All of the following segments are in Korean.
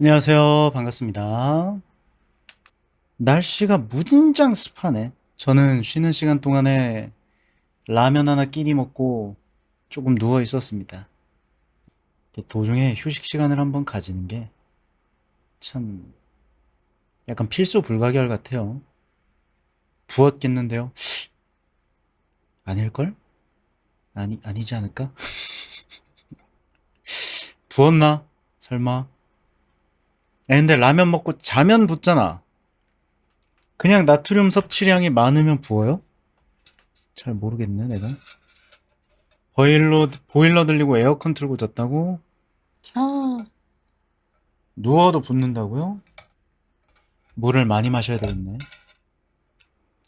안녕하세요. 반갑습니다. 날씨가 무진장 습하네. 저는 쉬는 시간 동안에 라면 하나 끼니 먹고 조금 누워 있었습니다. 도중에 휴식 시간을 한번 가지는 게 참 약간 필수 불가결 같아요. 부었겠는데요? 아닐걸? 아니지 않을까? 부었나? 설마? 근데 라면 먹고 자면 붓잖아. 그냥 나트륨 섭취량이 많으면 부어요? 잘 모르겠네, 내가. 보일러 들리고 에어컨 틀고 잤다고? 아, 누워도 붓는다고요? 물을 많이 마셔야 되겠네.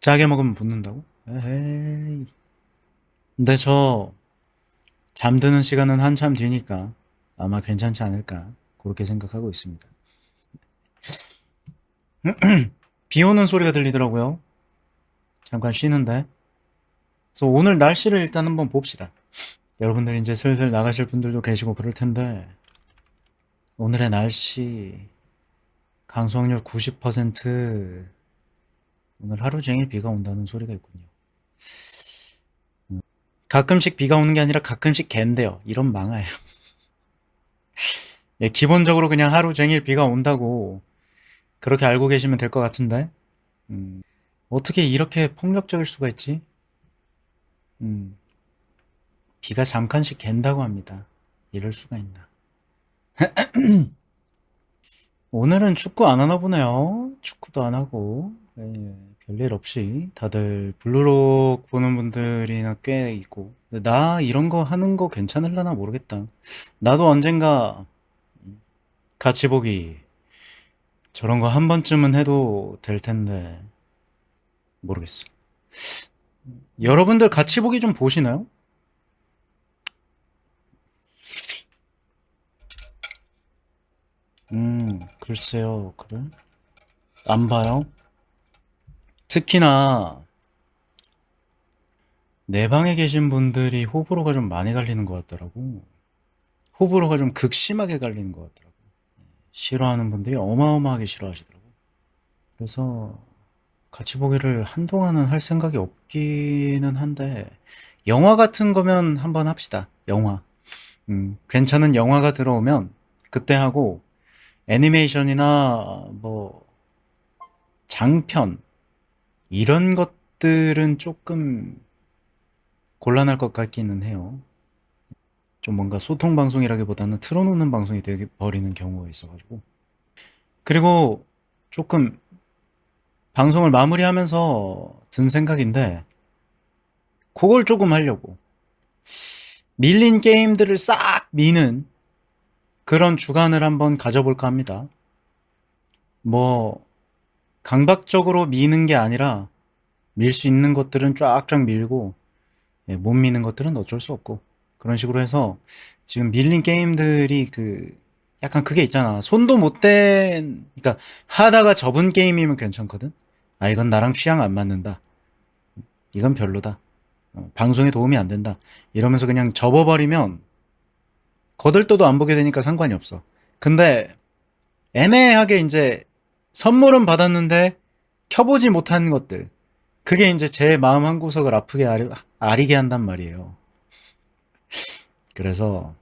짜게 먹으면 붓는다고? 에헤이. 근데 저 잠드는 시간은 한참 뒤니까 아마 괜찮지 않을까 그렇게 생각하고 있습니다. 비 오는 소리가 들리더라고요. 잠깐 쉬는데. 그래서 오늘 날씨를 일단 한번 봅시다. 여러분들 이제 슬슬 나가실 분들도 계시고 그럴 텐데 오늘의 날씨 강수확률 90%. 오늘 하루 종일 비가 온다는 소리가 있군요. 가끔씩 비가 오는 게 아니라 가끔씩 갠대요. 이런 망할. 예, 기본적으로 그냥 하루 종일 비가 온다고 그렇게 알고 계시면 될 것 같은데. 어떻게 이렇게 폭력적일 수가 있지? 음, 비가 잠깐씩 갠다고 합니다. 이럴 수가 있나. 오늘은 축구 안 하나 보네요. 축구도 안 하고. 예, 별일 없이 다들 블루록 보는 분들이나 꽤 있고. 근데 나 이런 거 하는 거 괜찮을라나 모르겠다. 나도 언젠가 같이 보기 저런 거 한 번쯤은 해도 될 텐데 모르겠어. 여러분들 같이 보기 좀 보시나요? 글쎄요. 그래? 안 봐요? 특히나 내 방에 계신 분들이 호불호가 좀 많이 갈리는 것 같더라고. 호불호가 좀 극심하게 갈리는 것 같더라고. 싫어하는 분들이 어마어마하게 싫어하시더라고. 그래서 같이 보기를 한동안은 할 생각이 없기는 한데 영화 같은 거면 한번 합시다. 영화. 괜찮은 영화가 들어오면 그때 하고 애니메이션이나 뭐 장편 이런 것들은 조금 곤란할 것 같기는 해요. 좀 뭔가 소통 방송이라기보다는 틀어놓는 방송이 되게 버리는 경우가 있어가지고. 그리고 조금 방송을 마무리하면서 든 생각인데, 그걸 조금 하려고. 밀린 게임들을 싹 미는 그런 주간을 한번 가져볼까 합니다. 뭐, 강박적으로 미는 게 아니라, 밀 수 있는 것들은 쫙쫙 밀고, 예, 못 미는 것들은 어쩔 수 없고 그런 식으로 해서 지금 밀린 게임들이 약간 그게 있잖아. 손도 못 댄, 그러니까 하다가 접은 게임이면 괜찮거든. 아, 이건 나랑 취향 안 맞는다. 이건 별로다. 방송에 도움이 안 된다. 이러면서 그냥 접어버리면 거들떠도 안 보게 되니까 상관이 없어. 근데 애매하게 이제 선물은 받았는데 켜보지 못한 것들, 그게 이제 제 마음 한구석을 아프게 아리게 한단 말이에요. 그래서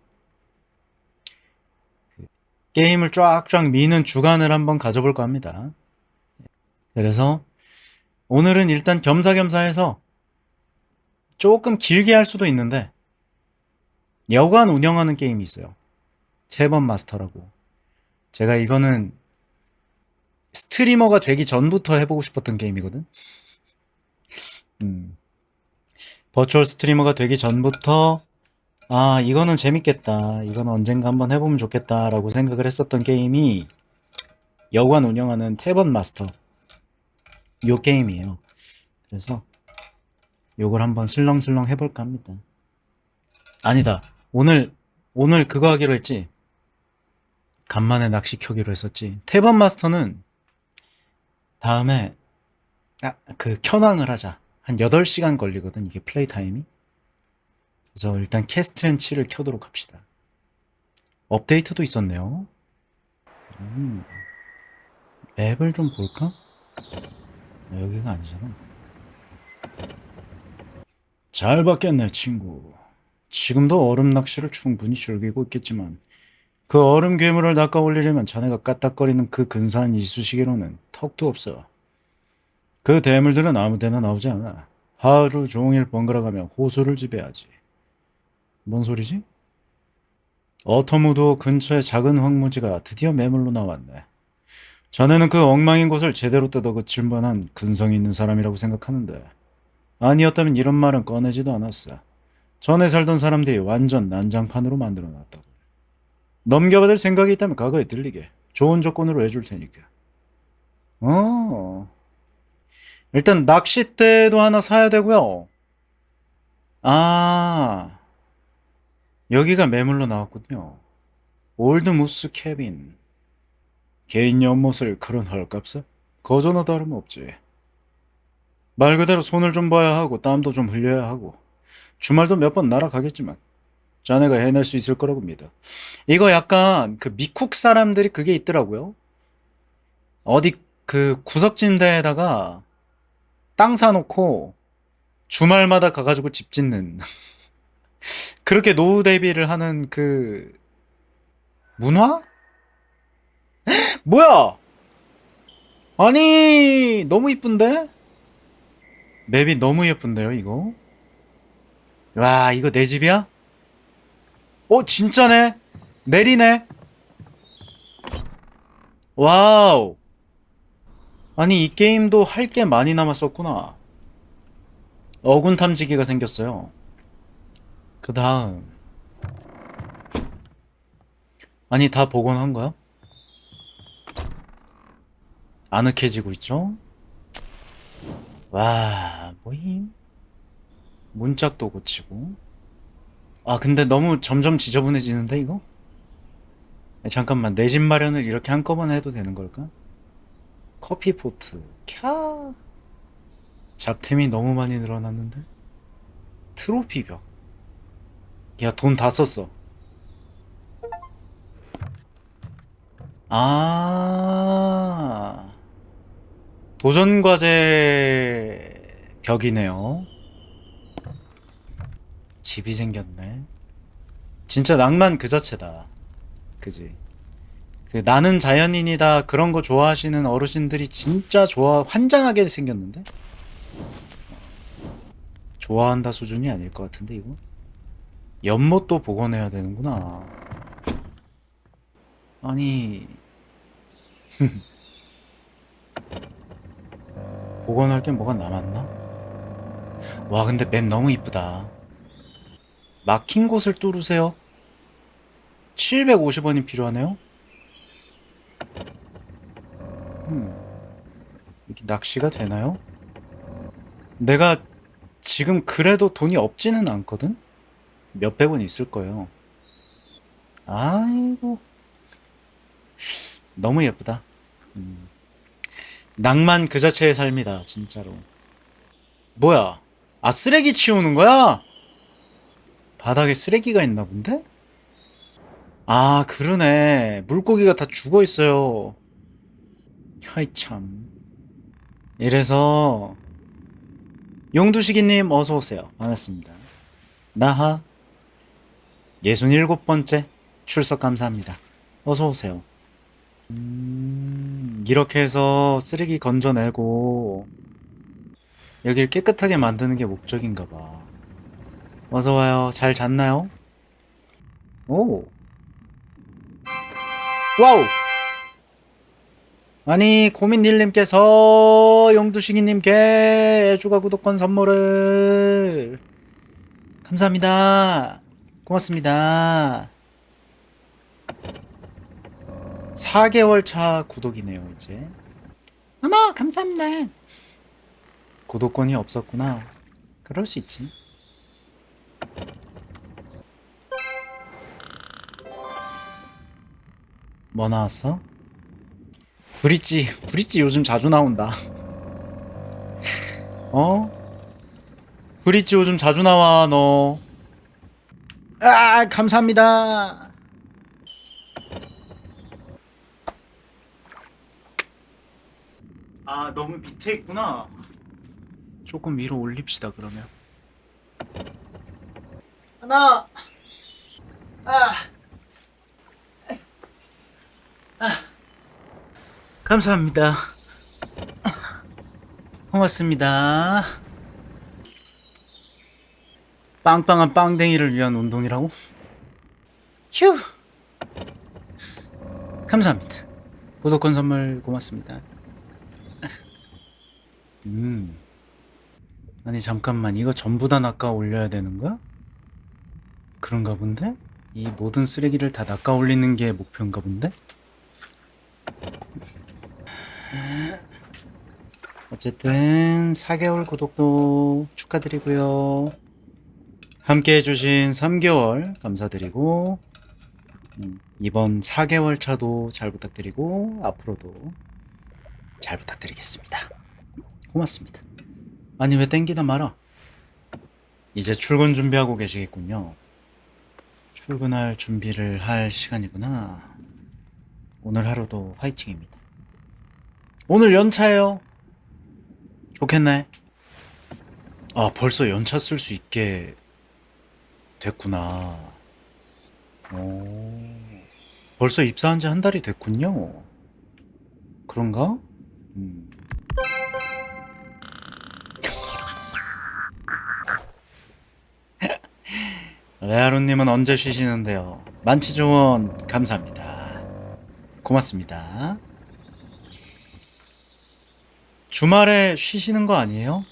게임을 쫙쫙 미는 주간을 한번 가져볼까 합니다. 그래서 오늘은 일단 겸사겸사해서 조금 길게 할 수도 있는데 여관 운영하는 게임이 있어요. 세번 마스터라고. 제가 이거는 스트리머가 되기 전부터 해보고 싶었던 게임이거든. 음, 버추얼 스트리머가 되기 전부터 아, 이거는 재밌겠다. 이건 언젠가 한번 해보면 좋겠다라고 생각을 했었던 게임이 여관 운영하는 태번 마스터 요 게임이에요. 그래서 요걸 한번 슬렁슬렁 해볼까 합니다. 아니다. 오늘 그거 하기로 했지. 간만에 낚시 켜기로 했었지. 태번 마스터는 다음에 켜낭을 하자. 한 8시간 걸리거든. 이게 플레이 타임이. 그래서 일단 캐스트 앤 치를 켜도록 합시다. 업데이트도 있었네요. 음, 맵을 좀 볼까? 여기가 아니잖아. 잘 봤겠네, 친구. 지금도 얼음 낚시를 충분히 즐기고 있겠지만 그 얼음 괴물을 낚아올리려면 자네가 까딱거리는 그 근사한 이쑤시개로는 턱도 없어. 그 대물들은 아무데나 나오지 않아. 하루 종일 번갈아가며 호수를 지배하지. 뭔 소리지? 어터무도 근처의 작은 황무지가 드디어 매물로 나왔네. 자네는 그 엉망인 곳을 제대로 뜯어고칠 만한 근성이 있는 사람이라고 생각하는데 아니었다면 이런 말은 꺼내지도 않았어. 전에 살던 사람들이 완전 난장판으로 만들어놨다고. 넘겨받을 생각이 있다면 과거에 들리게. 좋은 조건으로 해줄 테니까. 어, 일단 낚싯대도 하나 사야 되고요. 아, 여기가 매물로 나왔군요. 올드무스 캐빈. 개인 연못을 그런 헐값에? 거저나 다름없지. 말 그대로 손을 좀 봐야 하고 땀도 좀 흘려야 하고 주말도 몇 번 날아가겠지만 자네가 해낼 수 있을 거라고 믿어. 이거 약간 그 미쿡 사람들이 그게 있더라고요. 어디 그 구석진 데에다가 땅 사놓고 주말마다 가가지고 집 짓는 그렇게 노후 대비를 하는 그 문화? 뭐야? 아니 너무 이쁜데? 맵이 너무 예쁜데요 이거? 와 이거 내 집이야? 진짜네? 내리네? 와우. 아니 이 게임도 할 게 많이 남았었구나. 어군 탐지기가 생겼어요. 그 다음 아니 다 복원한 거야? 아늑해지고 있죠? 와 뭐임? 문짝도 고치고. 아 근데 너무 점점 지저분해지는데 이거? 잠깐만 내 집 마련을 이렇게 한꺼번에 해도 되는 걸까? 커피포트 캬 잡템이 너무 많이 늘어났는데? 트로피벽 야 돈 다 썼어. 아 도전과제 벽이네요. 집이 생겼네. 진짜 낭만 그 자체다. 그지? 그 나는 자연인이다 그런 거 좋아하시는 어르신들이 진짜 환장하게 생겼는데? 좋아한다 수준이 아닐 것 같은데 이거? 연못도 복원해야 되는구나. 아니 복원할 게 뭐가 남았나? 와 근데 맵 너무 이쁘다. 막힌 곳을 뚫으세요. 750원이 필요하네요. 이게 낚시가 되나요? 내가 지금 그래도 돈이 없지는 않거든? 몇백 원 있을 거예요. 아이고 너무 예쁘다. 낭만 그 자체의 삶이다 진짜로. 뭐야? 아 쓰레기 치우는 거야? 바닥에 쓰레기가 있나 본데? 아 그러네. 물고기가 다 죽어 있어요. 하이 참. 이래서 용두시기님 어서 오세요. 반갑습니다. 나하 67번째 출석 감사합니다. 어서 오세요. 이렇게 해서 쓰레기 건져내고 여길 깨끗하게 만드는 게 목적인가 봐. 어서 와요. 잘 잤나요? 오. 와우. 아니 고민닐님께서 용두시기님께 애주가 구독권 선물을 감사합니다. 고맙습니다. 4개월 차 구독이네요 이제. 어머 감사합니다. 구독권이 없었구나. 그럴 수 있지. 뭐 나왔어? 브릿지 요즘 자주 나온다. 어? 브릿지 요즘 자주 나와 너. 아 감사합니다. 아, 너무 밑에 있구나. 조금 위로 올립시다, 그러면. 하나, 아, 감사합니다. 고맙습니다. 빵빵한 빵댕이를 위한 운동이라고? 휴, 감사합니다. 구독권 선물 고맙습니다. 음, 아니, 잠깐만, 이거 전부 다 낚아 올려야 되는 거야? 그런가 본데? 이 모든 쓰레기를 다 낚아 올리는 게 목표인가 본데? 어쨌든 4개월 구독도 축하드리고요. 함께 해주신 3개월 감사드리고 이번 4개월 차도 잘 부탁드리고 앞으로도 잘 부탁드리겠습니다. 고맙습니다. 아니 왜 땡기다 말아? 이제 출근 준비하고 계시겠군요. 출근할 준비를 할 시간이구나. 오늘 하루도 화이팅입니다. 오늘 연차예요. 좋겠네. 아, 벌써 연차 쓸 수 있게 됐구나. 오, 벌써 입사한 지 한 달이 됐군요. 그런가? 음. 레아루님은 언제 쉬시는데요? 만취 조언 감사합니다. 고맙습니다. 주말에 쉬시는 거 아니에요?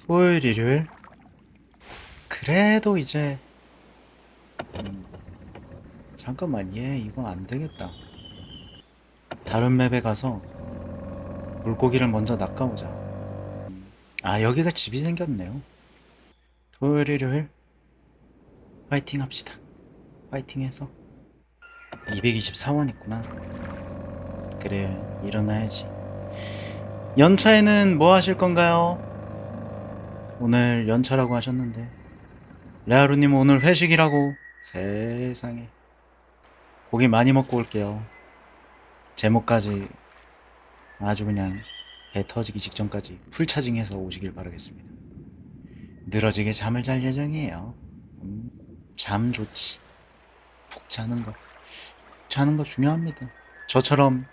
토요일, 일요일? 그래도 이제 잠깐만 얘 이거 안 되겠다. 다른 맵에 가서 물고기를 먼저 낚아오자. 아 여기가 집이 생겼네요. 토요일, 일요일 화이팅 합시다. 화이팅 해서 224원 있구나. 그래 일어나야지. 연차에는 뭐 하실 건가요? 오늘 연차라고 하셨는데 레아루님 오늘 회식이라고. 세상에 고기 많이 먹고 올게요. 제목까지 아주 그냥 배 터지기 직전까지 풀차징해서 오시길 바라겠습니다. 늘어지게 잠을 잘 예정이에요. 잠 좋지. 푹 자는 거. 자는 거 중요합니다. 저처럼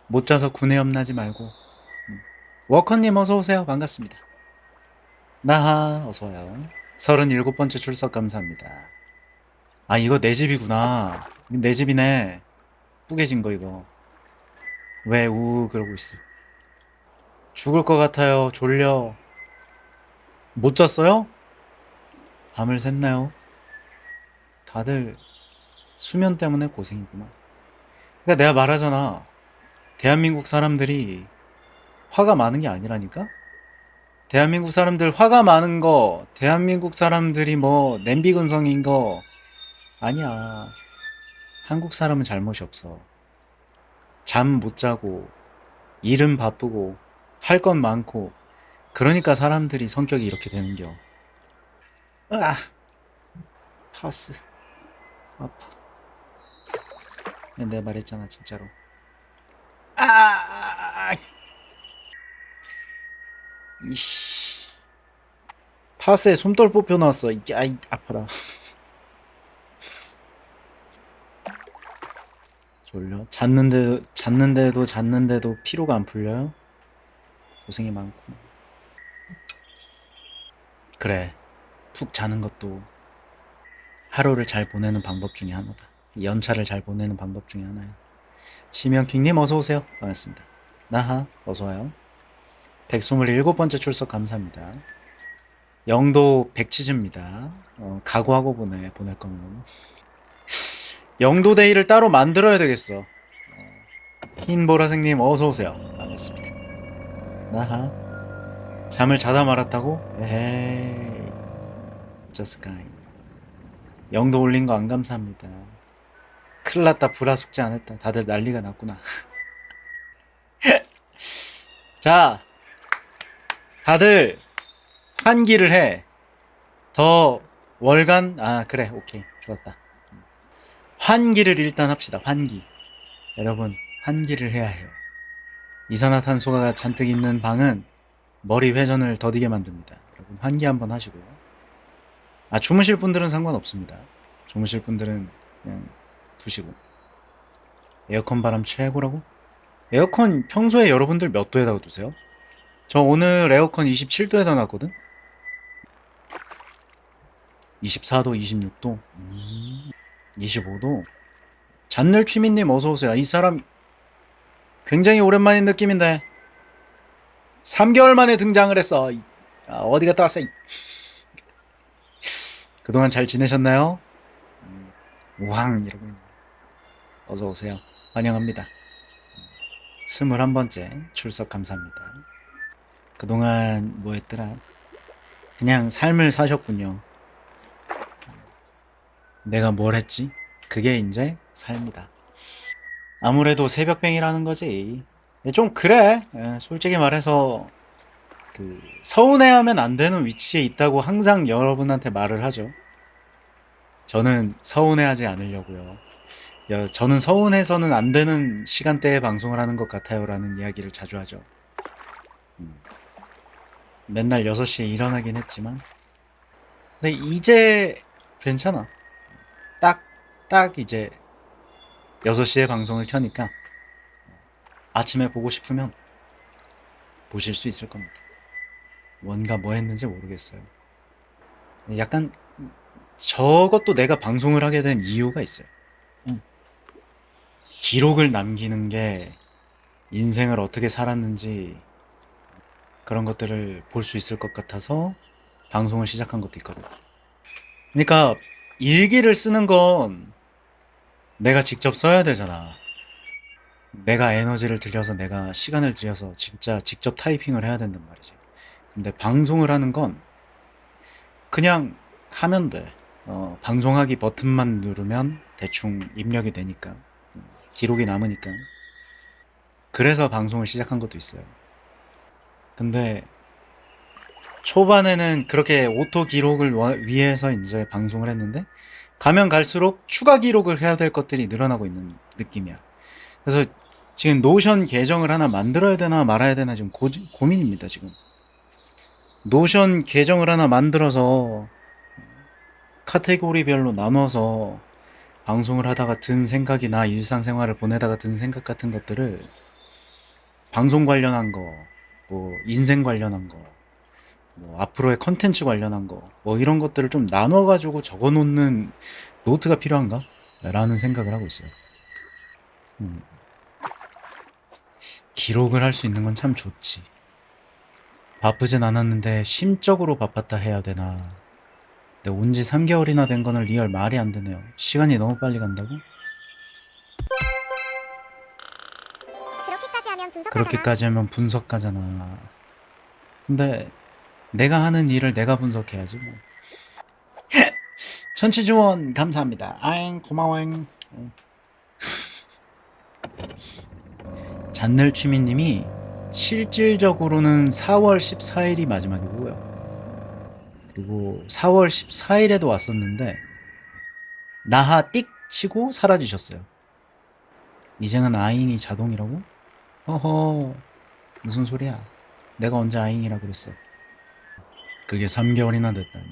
못 자서 구내염 나지 말고. 워커님 어서 오세요. 반갑습니다. 나하 어서 와요. 37번째 출석 감사합니다. 아 이거 내 집이구나. 내 집이네. 뿌개진 거 이거. 왜 우 그러고 있어. 죽을 것 같아요. 졸려. 못 잤어요? 밤을 샜나요? 다들 수면 때문에 고생이구나. 그러니까 내가 말하잖아. 대한민국 사람들이 화가 많은 게 아니라니까? 대한민국 사람들 화가 많은 거, 대한민국 사람들이 뭐 냄비 근성인 거 아니야. 한국 사람은 잘못이 없어. 잠 못 자고, 일은 바쁘고, 할 건 많고, 그러니까 사람들이 성격이 이렇게 되는겨. 으아! 파스. 아파. 내가 말했잖아, 진짜로. 아! 이씨. 파스에 솜돌 뽑혀 나왔어. 아이, 아파라. 졸려? 잤는데도 피로가 안 풀려요? 고생이 많고. 그래. 푹 자는 것도 하루를 잘 보내는 방법 중에 하나다. 연차를 잘 보내는 방법 중에 하나야. 심영킹님 어서오세요. 반갑습니다. 나하 어서와요. 127번째 출석 감사합니다. 영도 백치즈입니다. 각오하고 보낼 거면 영도 데이를 따로 만들어야 되겠어. 흰 보라색님 어서오세요. 반갑습니다. 나하 잠을 자다 말았다고? 에헤이 저스카이 영도 올린 거 안 감사합니다. 큰일났다. 불화 숙제 안 했다. 다들 난리가 났구나. 자 다들 환기를 해. 더 월간 아 그래 오케이 좋았다. 환기를 일단 합시다. 환기 여러분 환기를 해야 해요. 이산화탄소가 잔뜩 있는 방은 머리 회전을 더디게 만듭니다. 여러분 환기 한번 하시고. 주무실 분들은 상관없습니다. 주무실 분들은 그냥 두시고. 에어컨 바람 최고라고? 에어컨 평소에 여러분들 몇 도에다가 두세요? 저 오늘 에어컨 27도에다 놨거든? 24도, 26도, 25도. 잔늘 취미님 어서오세요. 이 사람 굉장히 오랜만인 느낌인데 3개월 만에 등장을 했어. 어디 갔다 왔어? 그동안 잘 지내셨나요? 우왕 이러고 있네. 어서오세요. 환영합니다. 21번째 출석 감사합니다. 그동안 뭐 했더라? 그냥 삶을 사셨군요. 내가 뭘 했지? 그게 이제 삶이다. 아무래도 새벽뱅이라는 거지. 좀 그래. 솔직히 말해서 서운해하면 안 되는 위치에 있다고 항상 여러분한테 말을 하죠. 저는 서운해하지 않으려고요. 저는 서운해서는 안 되는 시간대에 방송을 하는 것 같아요 라는 이야기를 자주 하죠. 맨날 6시에 일어나긴 했지만 근데 이제 괜찮아. 딱 이제 6시에 방송을 켜니까 아침에 보고 싶으면 보실 수 있을 겁니다. 뭔가 뭐 했는지 모르겠어요. 약간 저것도 내가 방송을 하게 된 이유가 있어요. 기록을 남기는 게 인생을 어떻게 살았는지 그런 것들을 볼 수 있을 것 같아서 방송을 시작한 것도 있거든. 그러니까 일기를 쓰는 건 내가 직접 써야 되잖아. 내가 에너지를 들여서 내가 시간을 들여서 진짜 직접 타이핑을 해야 된단 말이지. 근데 방송을 하는 건 그냥 하면 돼. 방송하기 버튼만 누르면 대충 입력이 되니까. 기록이 남으니까. 그래서 방송을 시작한 것도 있어요. 근데 초반에는 그렇게 오토 기록을 위해서 이제 방송을 했는데 가면 갈수록 추가 기록을 해야 될 것들이 늘어나고 있는 느낌이야. 그래서 지금 노션 계정을 하나 만들어야 되나 말아야 되나 지금 고민입니다. 지금 노션 계정을 하나 만들어서 카테고리별로 나눠서 방송을 하다가 든 생각이나 일상생활을 보내다가 든 생각 같은 것들을 방송 관련한 거, 뭐 인생 관련한 거, 뭐 앞으로의 컨텐츠 관련한 거, 뭐 이런 것들을 좀 나눠가지고 적어놓는 노트가 필요한가? 라는 생각을 하고 있어요. 기록을 할 수 있는 건 참 좋지. 바쁘진 않았는데 심적으로 바빴다 해야 되나? 근데 온지 3개월이나 된 거는 리얼 말이 안 되네요. 시간이 너무 빨리 간다고? 그렇게까지 하면 분석가잖아. 근데 내가 하는 일을 내가 분석해야지 뭐. 천치주원 감사합니다. 아잉 고마워잉. 잔늘 취미님이 실질적으로는 4월 14일이 마지막이고요. 그리고 4월 14일에도 왔었는데 나하 띡 치고 사라지셨어요. 이제는 아잉이 자동이라고? 허허 무슨 소리야. 내가 언제 아잉이라 그랬어. 그게 3개월이나 됐다니.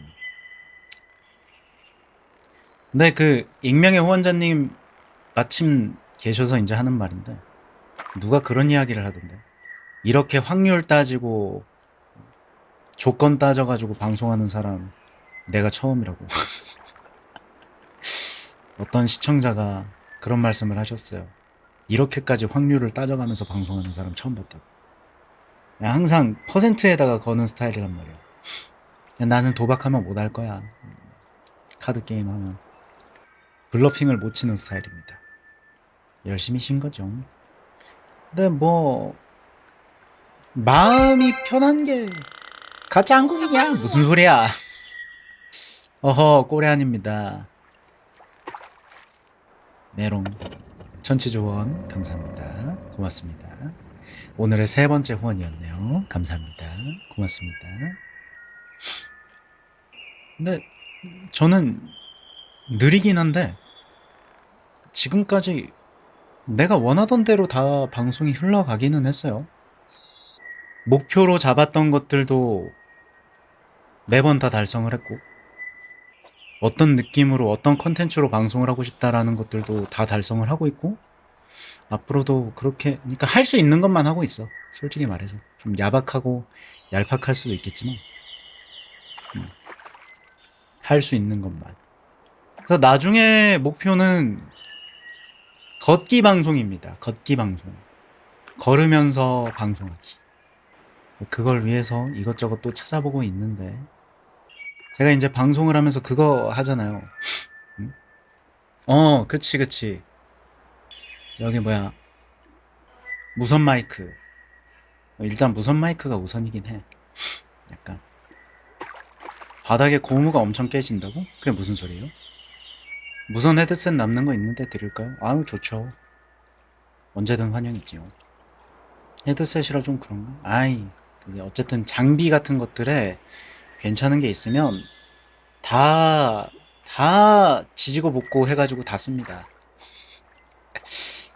근데 그 익명의 후원자님 마침 계셔서 이제 하는 말인데 누가 그런 이야기를 하던데 이렇게 확률 따지고 조건 따져가지고 방송하는 사람 내가 처음이라고. 어떤 시청자가 그런 말씀을 하셨어요. 이렇게까지 확률을 따져가면서 방송하는 사람 처음 봤다고. 항상 퍼센트에다가 거는 스타일이란 말이야. 나는 도박하면 못할 거야. 카드 게임 하면 블러핑을 못 치는 스타일입니다. 열심히 신 거죠. 근데 뭐 마음이 편한 게 가짜 한국이냐? 무슨 소리야? 어허 꼬레안입니다. 메롱 천치조 후원 감사합니다. 고맙습니다. 오늘의 3번째 후원이었네요. 감사합니다. 고맙습니다. 근데 저는 느리긴 한데 지금까지 내가 원하던 대로 다 방송이 흘러가기는 했어요. 목표로 잡았던 것들도 매번 다 달성을 했고, 어떤 느낌으로 어떤 컨텐츠로 방송을 하고 싶다라는 것들도 다 달성을 하고 있고, 앞으로도 그렇게, 그러니까 할 수 있는 것만 하고 있어. 솔직히 말해서. 좀 야박하고 얄팍할 수도 있겠지만, 할 수 있는 것만. 그래서 나중에 목표는 걷기 방송입니다. 걷기 방송. 걸으면서 방송하기. 그걸 위해서 이것저것 또 찾아보고 있는데, 제가 이제 방송을 하면서 그거 하잖아요. 응? 그치, 그치. 여기 뭐야. 무선 마이크. 일단 무선 마이크가 우선이긴 해. 약간. 바닥에 고무가 엄청 깨진다고? 그게 무슨 소리예요? 무선 헤드셋 남는 거 있는데 드릴까요? 아유, 좋죠. 언제든 환영이지요. 헤드셋이라 좀 그런가? 아이, 그게 어쨌든 장비 같은 것들에 괜찮은 게 있으면 다, 다 지지고 볶고 해가지고 다 씁니다.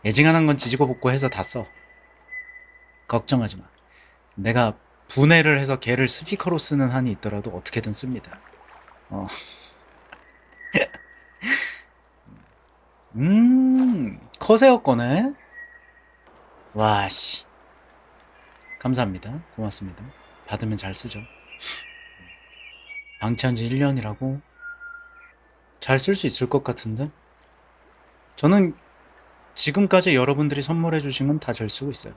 애징하는 건 지지고 볶고 해서 다 써. 걱정하지 마. 내가 분해를 해서 걔를 스피커로 쓰는 한이 있더라도 어떻게든 씁니다. 어. 커세어 거네? 와, 씨. 감사합니다. 고맙습니다. 받으면 잘 쓰죠. 방치한 지 1년이라고? 잘 쓸 수 있을 것 같은데? 저는 지금까지 여러분들이 선물해 주신 건 다 잘 쓰고 있어요.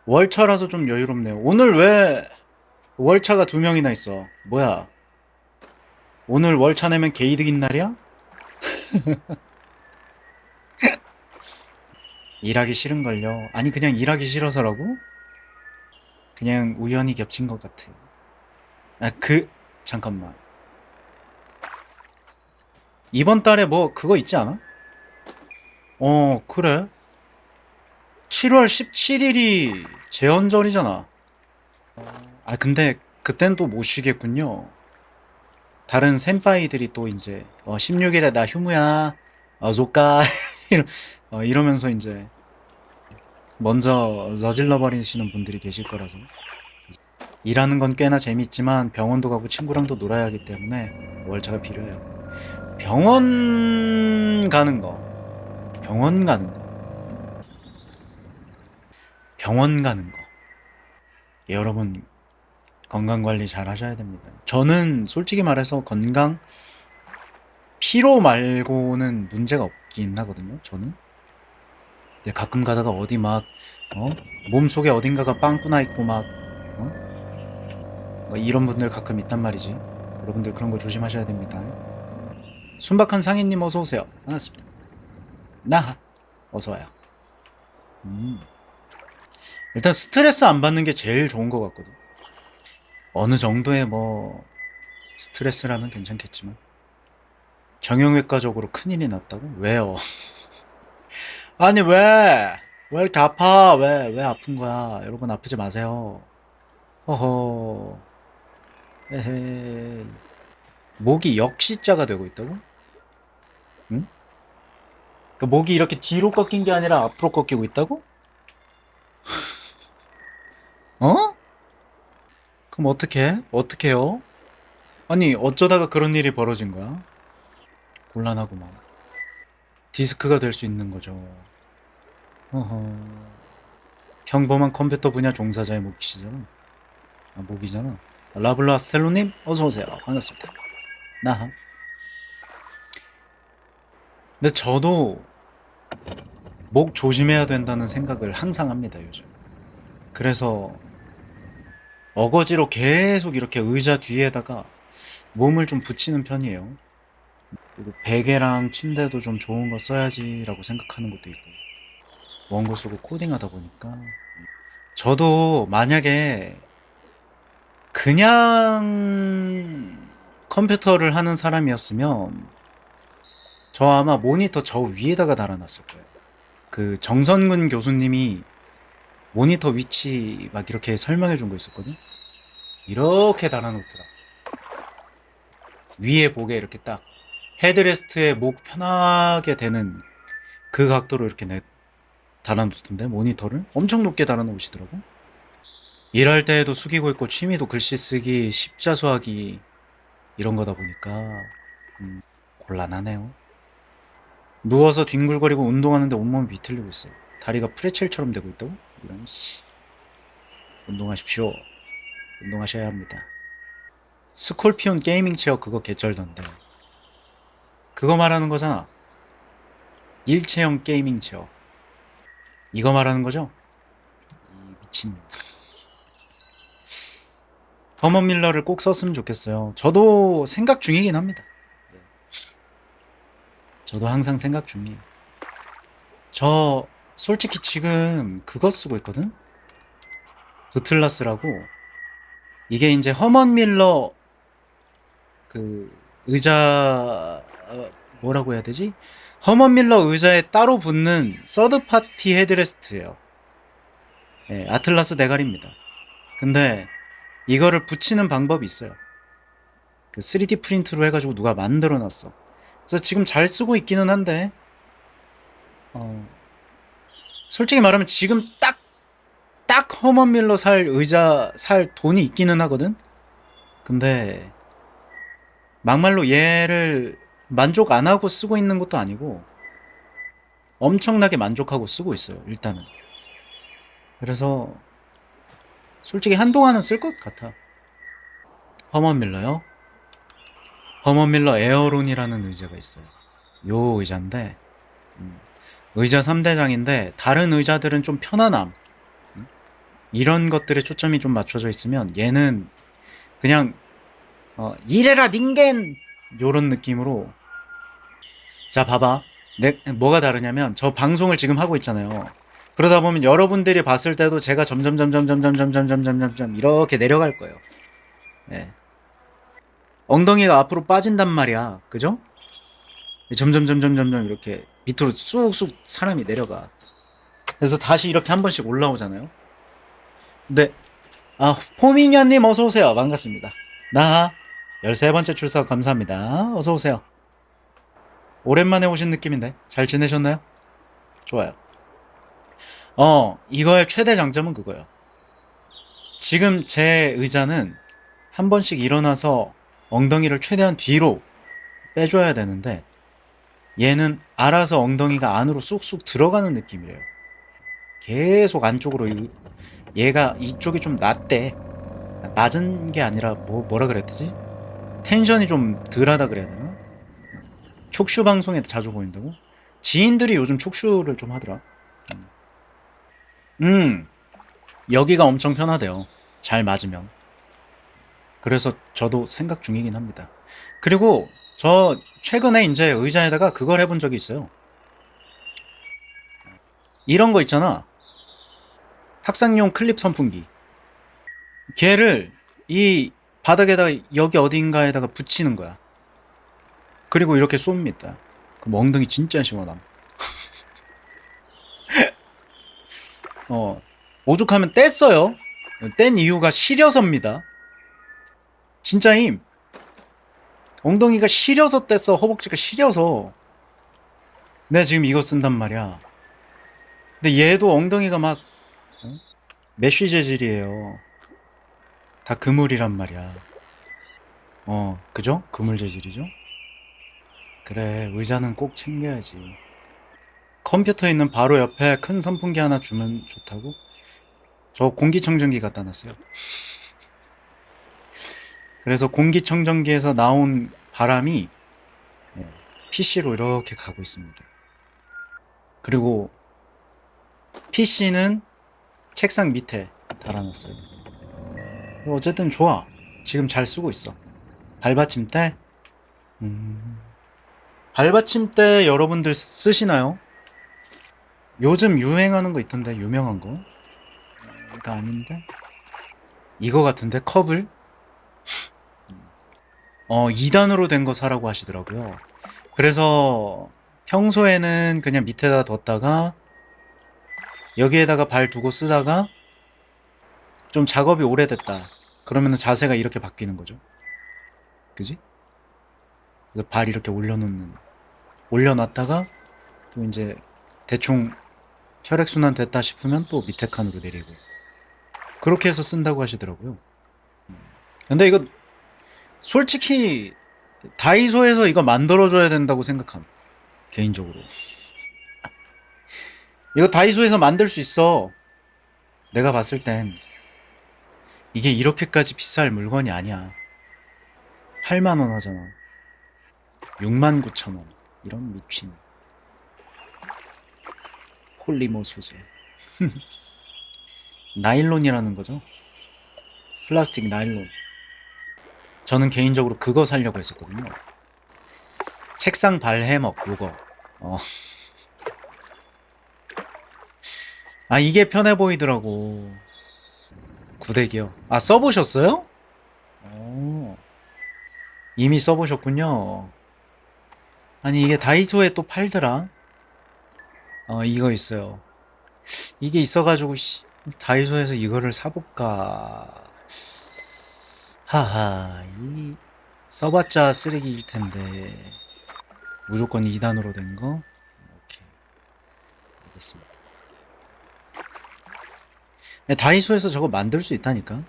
월차라서 좀 여유롭네요. 오늘 왜 월차가 2명이나 있어? 뭐야? 오늘 월차 내면 개이득인 날이야? 일하기 싫은걸요. 아니, 그냥 일하기 싫어서라고? 그냥 우연히 겹친 것 같아. 아, 잠깐만. 이번 달에 뭐, 그거 있지 않아? 그래. 7월 17일이 재헌절이잖아. 아, 근데 그땐 또 못 쉬겠군요. 다른 센파이들이 또 이제 16일에 나 휴무야. 조까 이러면서 이제 먼저 저질러 버리시는 분들이 계실 거라서. 일하는 건 꽤나 재밌지만 병원도 가고 친구랑도 놀아야 하기 때문에 월차가 필요해요. 병원 가는 거. 병원 가는 거. 병원 가는 거. 여러분 건강 관리 잘 하셔야 됩니다. 저는 솔직히 말해서 건강 피로 말고는 문제가 없긴 하거든요. 저는. 근데 가끔 가다가 어디 막 어? 몸속에 어딘가가 빵꾸나 있고 막 이런 분들 가끔 있단 말이지. 여러분들 그런 거 조심하셔야 됩니다. 순박한 상인님 어서 오세요. 반갑습니다. 나 어서 와요. 음. 일단 스트레스 안 받는 게 제일 좋은 것 같거든. 어느 정도의 뭐 스트레스라면 괜찮겠지만 정형외과적으로 큰일이 났다고? 왜요? 아니 왜? 왜 이렇게 아파? 왜 아픈 거야? 여러분 아프지 마세요. 허허. 에헤이. 목이 역시자가 되고 있다고? 응? 그 목이 이렇게 뒤로 꺾인 게 아니라 앞으로 꺾이고 있다고? 어? 그럼 어떡해? 어떡해요? 아니 어쩌다가 그런 일이 벌어진 거야? 곤란하구만. 디스크가 될 수 있는 거죠. 어허. 평범한 컴퓨터 분야 종사자의 몫이잖아. 아, 목이잖아. 라블라 스텔로님 어서 오세요. 반갑습니다. 나하. 근데 저도 목 조심해야 된다는 생각을 항상 합니다, 요즘. 그래서 어거지로 계속 이렇게 의자 뒤에다가 몸을 좀 붙이는 편이에요. 그리고 베개랑 침대도 좀 좋은 거 써야지라고 생각하는 것도 있고. 원고 쓰고 코딩하다 보니까. 저도 만약에 그냥 컴퓨터를 하는 사람이었으면 저 아마 모니터 저 위에다가 달아놨을 거예요. 그 정선근 교수님이 모니터 위치 막 이렇게 설명해 준 거 있었거든? 이렇게 달아놓더라. 위에 보게 이렇게 딱 헤드레스트에 목 편하게 되는 그 각도로 이렇게 달아놓던데 모니터를 엄청 높게 달아놓으시더라고. 일할 때에도 숙이고 있고 취미도 글씨 쓰기, 십자수하기 이런 거다 보니까 곤란하네요. 누워서 뒹굴거리고 운동하는데 온몸이 비틀리고 있어. 다리가 프레첼처럼 되고 있다고? 이런 씨. 운동하십시오. 운동하셔야 합니다. 스콜피온 게이밍 체어 그거 개쩔던데. 그거 말하는 거잖아. 일체형 게이밍 체어. 이거 말하는 거죠? 이 미친. 허먼 밀러를 꼭 썼으면 좋겠어요. 저도 생각 중이긴 합니다. 저도 항상 생각 중이에요. 저 솔직히 지금 그거 쓰고 있거든? 부틀라스라고. 이게 이제 허먼 밀러 그 의자 뭐라고 해야 되지? 허먼 밀러 의자에 따로 붙는 서드 파티 헤드레스트예요. 예, 아틀라스 대가리입니다. 근데 이거를 붙이는 방법이 있어요. 그 3D 프린트로 해가지고 누가 만들어놨어. 그래서 지금 잘 쓰고 있기는 한데 어, 솔직히 말하면 지금 딱 허먼 밀러 살 의자 살 돈이 있기는 하거든. 근데 막말로 얘를 만족 안 하고 쓰고 있는 것도 아니고 엄청나게 만족하고 쓰고 있어요. 일단은. 그래서 솔직히 한동안은 쓸 것 같아. 허먼 밀러요? 허먼 밀러 에어론이라는 의자가 있어요. 요 의자인데 의자 3대장인데 다른 의자들은 좀 편안함 이런 것들에 초점이 좀 맞춰져 있으면 얘는 그냥 이래라 닌겐 요런 느낌으로. 자 봐봐, 뭐가 다르냐면 저 방송을 지금 하고 있잖아요. 그러다 보면 여러분들이 봤을 때도 제가 점점점점점점점점점점점 이렇게 내려갈 거예요. 예. 엉덩이가 앞으로 빠진단 말이야. 그죠? 점점점점점점 이렇게 밑으로 쑥쑥 사람이 내려가. 그래서 다시 이렇게 한 번씩 올라오잖아요. 근데 포미녀님 어서오세요. 반갑습니다. 나 13번째 출석 감사합니다. 어서오세요. 오랜만에 오신 느낌인데 잘 지내셨나요? 좋아요. 이거의 최대 장점은 그거예요. 지금 제 의자는 한 번씩 일어나서 엉덩이를 최대한 뒤로 빼줘야 되는데 얘는 알아서 엉덩이가 안으로 쑥쑥 들어가는 느낌이래요. 계속 안쪽으로 얘가 이쪽이 좀 낮대. 낮은 게 아니라 뭐라 그래야 되지? 텐션이 좀 덜하다 그래야 되나? 촉슈 방송에 자주 보인다고? 지인들이 요즘 촉슈를 좀 하더라. 여기가 엄청 편하대요. 잘 맞으면. 그래서 저도 생각 중이긴 합니다. 그리고 저 최근에 이제 의자에다가 그걸 해본 적이 있어요. 이런 거 있잖아. 탁상용 클립 선풍기. 걔를 이 바닥에다가 여기 어딘가에다가 붙이는 거야. 그리고 이렇게 쏩니다. 그럼 엉덩이 진짜 시원함. 오죽하면 뗐어요. 뗀 이유가 시려서입니다. 진짜임. 엉덩이가 시려서 뗐어. 허벅지가 시려서. 내가 지금 이거 쓴단 말이야. 근데 얘도 엉덩이가 막 메쉬 재질이에요. 다 그물이란 말이야. 그죠? 그물 재질이죠? 그래, 의자는 꼭 챙겨야지. 컴퓨터 있는 바로 옆에 큰 선풍기 하나 주면 좋다고? 저 공기청정기 갖다 놨어요. 그래서 공기청정기에서 나온 바람이 PC로 이렇게 가고 있습니다. 그리고 PC는 책상 밑에 달아놨어요. 어쨌든 좋아. 지금 잘 쓰고 있어. 발받침대? 발받침대 여러분들 쓰시나요? 요즘 유행하는 거 있던데, 유명한 거? 이거 아닌데? 이거 같은데, 컵을? 2단으로 된 거 사라고 하시더라고요. 그래서 평소에는 그냥 밑에다 뒀다가 여기에다가 발 두고 쓰다가 좀 작업이 오래됐다. 그러면 자세가 이렇게 바뀌는 거죠. 그지? 그래서 발 이렇게 올려놨다가 또 이제 대충 혈액순환 됐다 싶으면 또 밑에 칸으로 내리고 그렇게 해서 쓴다고 하시더라고요. 근데 이거 솔직히 다이소에서 이거 만들어줘야 된다고 생각함. 개인적으로. 이거 다이소에서 만들 수 있어. 내가 봤을 땐 이게 이렇게까지 비쌀 물건이 아니야. 8만원 하잖아. 69,000원. 이런 미친. 폴리머 소재. 나일론이라는 거죠. 플라스틱 나일론. 저는 개인적으로 그거 사려고 했었거든요. 책상 발 해먹 요거. 아 이게 편해 보이더라고. 구데기요. 아 써보셨어요? 이미 써보셨군요. 아니 이게 다이소에 또 팔더라. 이거 있어요. 이게 있어가지고 다이소에서 이거를 사볼까. 하하 이 써봤자 쓰레기일 텐데 무조건 2단으로 된 거. 오케이 알겠습니다. 다이소에서 저거 만들 수 있다니까.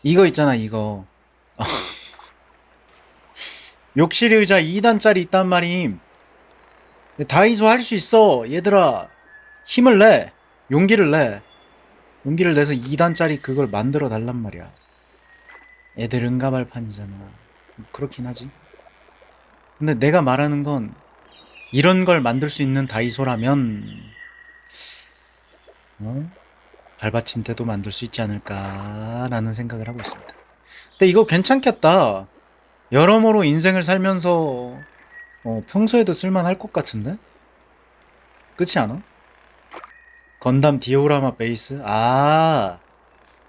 이거 있잖아 이거. 욕실 의자 2단짜리 있단 말임. 다이소 할 수 있어 얘들아. 힘을 내. 용기를 내. 용기를 내서 2단짜리 그걸 만들어 달란 말이야. 애들 응가발판이잖아. 그렇긴 하지. 근데 내가 말하는 건 이런 걸 만들 수 있는 다이소라면 발받침대도 만들 수 있지 않을까라는 생각을 하고 있습니다. 근데 이거 괜찮겠다. 여러모로 인생을 살면서 평소에도 쓸만할 것 같은데? 그렇지 않아? 건담 디오라마 베이스? 아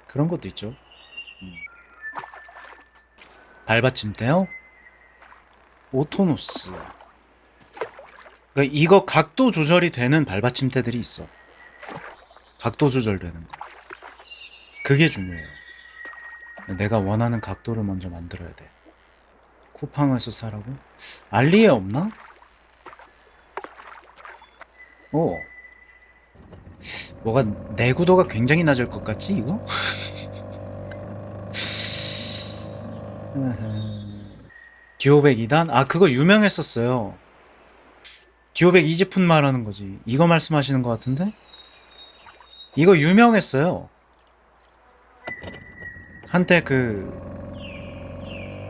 그런 것도 있죠. 발받침대요? 오토노스. 그러니까 이거 각도 조절이 되는 발받침대들이 있어. 각도 조절되는 거. 그게 중요해요. 내가 원하는 각도를 먼저 만들어야 돼. 쿠팡에서 사라고? 알리에 없나? 뭐가 내구도가 굉장히 낮을 것 같지 이거? 듀오백 2단? 아 그거 유명했었어요. 듀오백 이지푼 말하는 거지. 이거 말씀하시는 것 같은데? 이거 유명했어요. 한때 그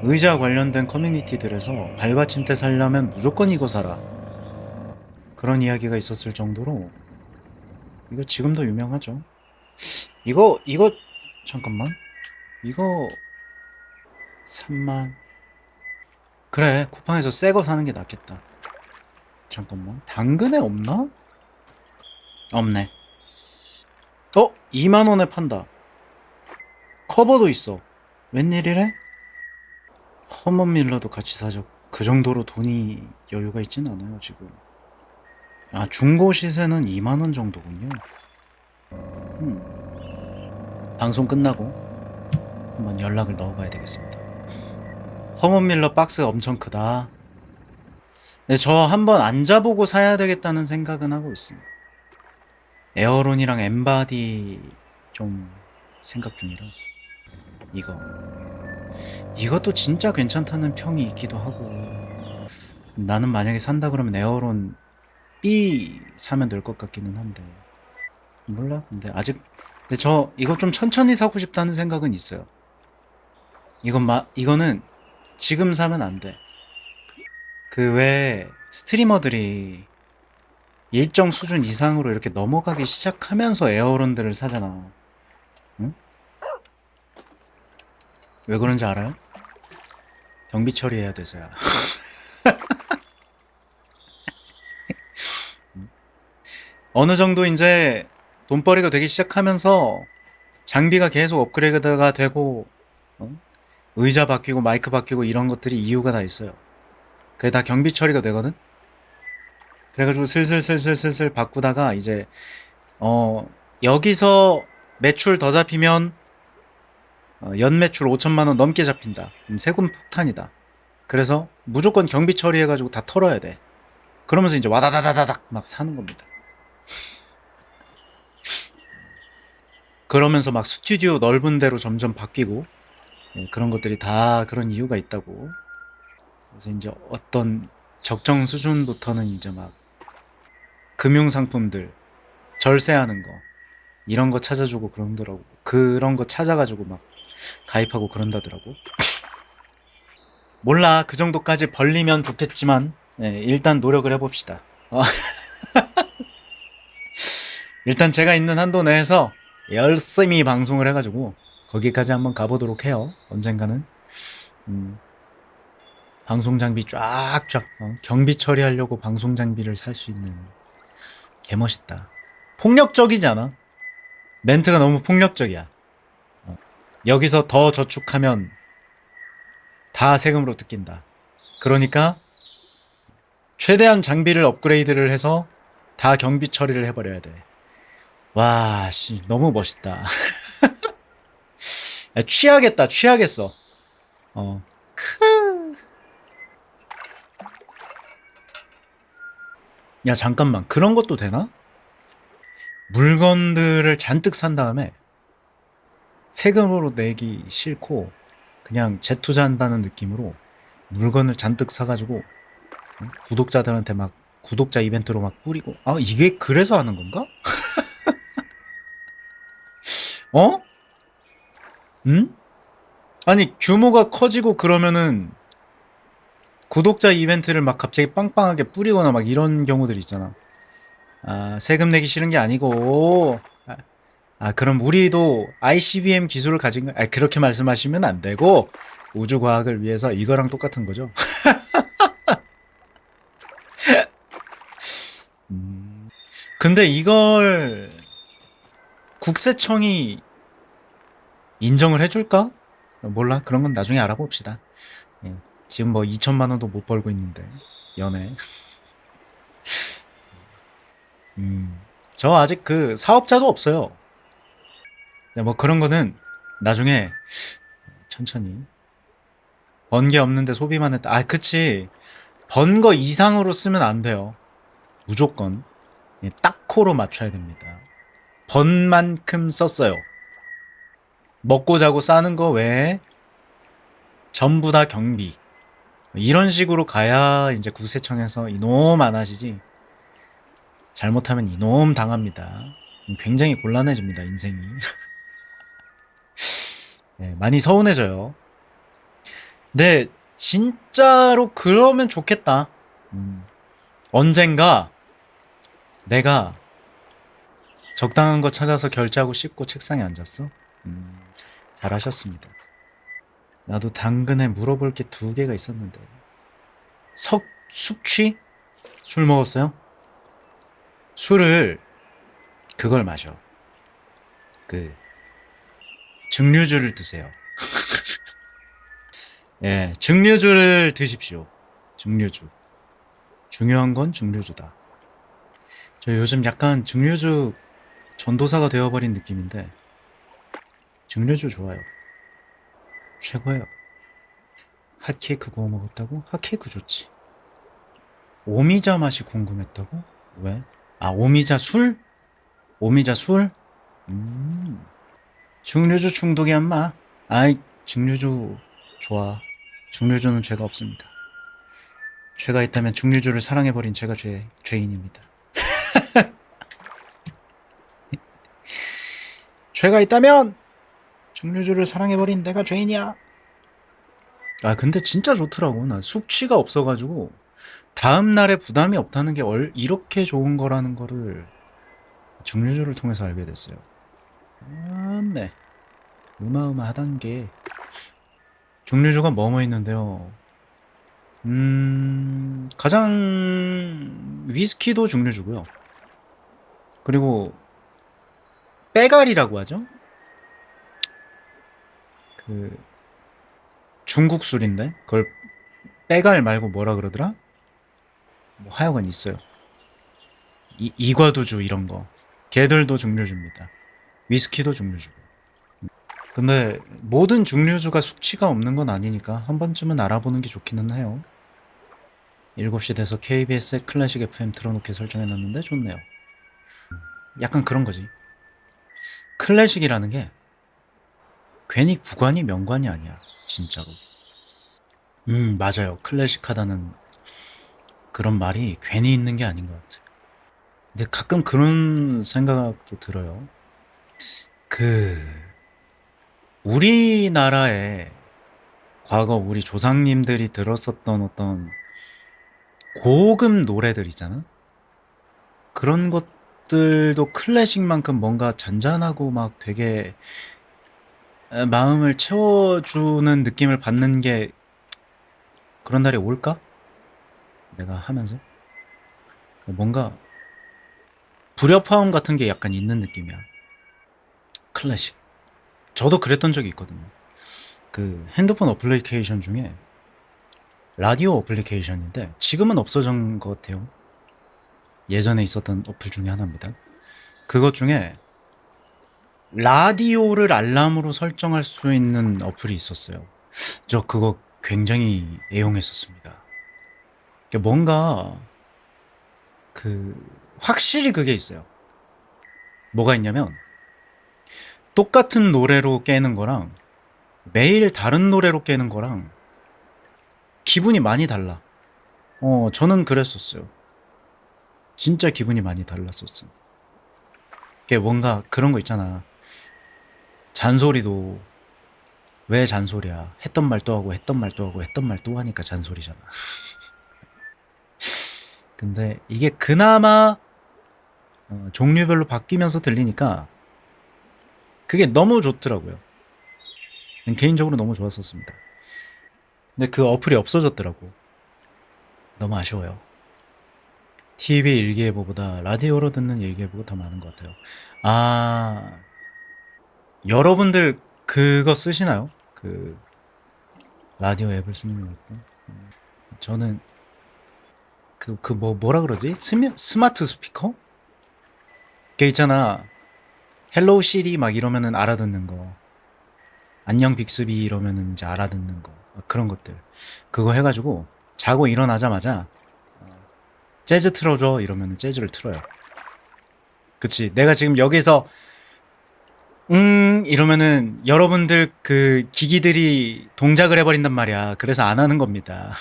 의자 관련된 커뮤니티들에서 발받침대 살려면 무조건 이거 사라 그런 이야기가 있었을 정도로 이거 지금도 유명하죠. 이거 잠깐만 이거 3만. 그래 쿠팡에서 새 거 사는 게 낫겠다. 잠깐만 당근에 없나? 없네. 2만원에 판다. 커버도 있어. 웬일이래? 허먼 밀러도 같이 사죠. 그 정도로 돈이 여유가 있진 않아요 지금. 아 중고 시세는 2만원 정도군요. 방송 끝나고 한번 연락을 넣어봐야 되겠습니다. 허먼 밀러 박스 엄청 크다. 네, 저 한번 앉아보고 사야 되겠다는 생각은 하고 있습니다. 에어론이랑 엠바디 좀 생각 중이라. 이것도 진짜 괜찮다는 평이 있기도 하고. 나는 만약에 산다 그러면 에어론 B 사면 될 것 같기는 한데 몰라. 근데 저 이거 좀 천천히 사고 싶다는 생각은 있어요. 이거는 지금 사면 안 돼. 그 왜 스트리머들이 일정 수준 이상으로 이렇게 넘어가기 시작하면서 에어론들을 사잖아. 응? 왜 그런지 알아요? 경비 처리해야 돼서야. 어느 정도 이제 돈벌이가 되기 시작하면서 장비가 계속 업그레이드가 되고 의자 바뀌고 마이크 바뀌고 이런 것들이 이유가 다 있어요. 그게 다 경비 처리가 되거든. 그래가지고 슬슬 바꾸다가 이제 여기서 매출 더 잡히면 연 매출 5천만 원 넘게 잡힌다. 그럼 세금 폭탄이다. 그래서 무조건 경비 처리해가지고 다 털어야 돼. 그러면서 이제 와다다다다닥 막 사는 겁니다. 그러면서 막 스튜디오 넓은 데로 점점 바뀌고, 예, 그런 것들이 다 그런 이유가 있다고. 그래서 이제 어떤 적정 수준부터는 이제 막 금융상품들 절세하는 거 이런 거 찾아주고 그런더라고. 그런 거 찾아가지고 막 가입하고 그런다더라고. 몰라, 그 정도까지 벌리면 좋겠지만, 예, 일단 노력을 해봅시다. 일단 제가 있는 한도 내에서 열심히 방송을 해가지고 거기까지 한번 가보도록 해요. 언젠가는. 음, 방송 장비 쫙쫙, 경비 처리하려고 방송 장비를 살 수 있는. 개멋있다. 폭력적이지 않아? 멘트가 너무 폭력적이야. 여기서 더 저축하면 다 세금으로 뜯긴다. 그러니까 최대한 장비를 업그레이드를 해서 다 경비 처리를 해버려야 돼. 와, 씨, 너무 멋있다. 야, 취하겠다, 취하겠어. 어. 야, 잠깐만. 그런 것도 되나? 물건들을 잔뜩 산 다음에 세금으로 내기 싫고 그냥 재투자한다는 느낌으로 물건을 잔뜩 사가지고 구독자들한테 막 구독자 이벤트로 막 뿌리고. 아, 이게 그래서 하는 건가? 어? 응? 아니, 규모가 커지고 그러면은 구독자 이벤트를 막 갑자기 빵빵하게 뿌리거나 막 이런 경우들 있잖아. 아, 세금 내기 싫은 게 아니고. 그럼 우리도 ICBM 기술을 가진 거, 그렇게 말씀하시면 안 되고, 우주과학을 위해서 이거랑 똑같은 거죠. 근데 이걸 국세청이 인정을 해줄까? 몰라. 그런 건 나중에 알아봅시다. 예. 지금 뭐 2천만 원도 못 벌고 있는데, 연애. 저 아직 그 사업자도 없어요. 네, 뭐 그런 거는 나중에 천천히. 번 게 없는데 소비만 했다. 그치. 번 거 이상으로 쓰면 안 돼요. 무조건. 예, 딱 코로 맞춰야 됩니다. 번 만큼 썼어요. 먹고 자고 싸는 거 외에 전부 다 경비. 이런 식으로 가야 이제 국세청에서 이놈 안 하시지. 잘못하면 이놈 당합니다. 굉장히 곤란해집니다, 인생이. 예, 많이 서운해져요. 근데 진짜로 그러면 좋겠다. 음, 언젠가 내가 적당한 거 찾아서 결제하고 씻고 책상에 앉았어. 음, 잘하셨습니다. 나도 당근에 물어볼 게 두 개가 있었는데. 숙취? 술 먹었어요? 술을 그걸 마셔. 그 증류주를 드세요. 예, 증류주를 드십시오. 증류주. 중요한 건 증류주다. 저 요즘 약간 증류주 전도사가 되어버린 느낌인데 증류주 좋아요. 최고예요. 핫케이크 구워 먹었다고? 핫케이크 좋지. 오미자 맛이 궁금했다고? 왜? 오미자 술? 오미자 술? 음. 증류주 중독이 안 마. 증류주 좋아. 증류주는 죄가 없습니다. 죄가 있다면 증류주를 사랑해버린 제가 죄인입니다. 죄가 있다면 증류주를 사랑해버린 내가 죄인이야. 근데 진짜 좋더라고. 나 숙취가 없어가지고 다음날에 부담이 없다는 게 이렇게 좋은 거라는 거를 증류주를 통해서 알게 됐어요. 네. 어마어마하단 게. 증류주가 뭐뭐 있는데요. 가장 위스키도 증류주고요. 그리고 빼갈이라고 하죠. 그 중국 술인데 그걸 빼갈 말고 뭐라 그러더라? 뭐 하여간 있어요. 이과도주 이런 거. 걔들도 증류주입니다. 위스키도 증류주고. 근데 모든 증류주가 숙취가 없는 건 아니니까 한 번쯤은 알아보는 게 좋기는 해요. 7시 돼서 KBS에 클래식 FM 틀어놓게 설정해놨는데 좋네요. 약간 그런 거지. 클래식이라는 게 괜히 구관이 명관이 아니야. 진짜로. 맞아요. 클래식하다는 그런 말이 괜히 있는 게 아닌 것 같아. 근데 가끔 그런 생각도 들어요. 그, 우리나라에 과거 우리 조상님들이 들었었던 어떤 고급 노래들 있잖아? 그런 것들도 클래식만큼 뭔가 잔잔하고 막 되게 마음을 채워주는 느낌을 받는 게 그런 날이 올까? 내가 하면서? 뭔가 불협화음 같은 게 약간 있는 느낌이야. 클래식. 저도 그랬던 적이 있거든요. 그 핸드폰 어플리케이션 중에 라디오 어플리케이션인데 지금은 없어진 것 같아요. 예전에 있었던 어플 중에 하나입니다. 그것 중에 라디오를 알람으로 설정할 수 있는 어플이 있었어요. 저 그거 굉장히 애용했었습니다. 뭔가 그 확실히 그게 있어요. 뭐가 있냐면 똑같은 노래로 깨는 거랑 매일 다른 노래로 깨는 거랑 기분이 많이 달라. 저는 그랬었어요. 진짜 기분이 많이 달랐었어. 이게 뭔가 그런 거 있잖아. 잔소리도 왜 잔소리야? 했던 말 또 하고 했던 말 또 하고 했던 말 또 하니까 잔소리잖아. 근데 이게 그나마 종류별로 바뀌면서 들리니까 그게 너무 좋더라고요. 개인적으로 너무 좋았었습니다. 근데 그 어플이 없어졌더라고. 너무 아쉬워요. TV 일기예보보다 라디오로 듣는 일기예보가 더 많은 것 같아요. 아, 여러분들 그거 쓰시나요? 그 라디오 앱을 쓰는 거 같고. 저는 뭐라 그러지? 스마트 스피커? 걔 있잖아. 헬로우 시리 막 이러면은 알아듣는 거. 안녕 빅스비 이러면은 이제 알아듣는 거. 그런 것들. 그거 해가지고 자고 일어나자마자 재즈 틀어줘 이러면은 재즈를 틀어요. 그치. 내가 지금 여기서 이러면은 여러분들 그 기기들이 동작을 해버린단 말이야. 그래서 안 하는 겁니다.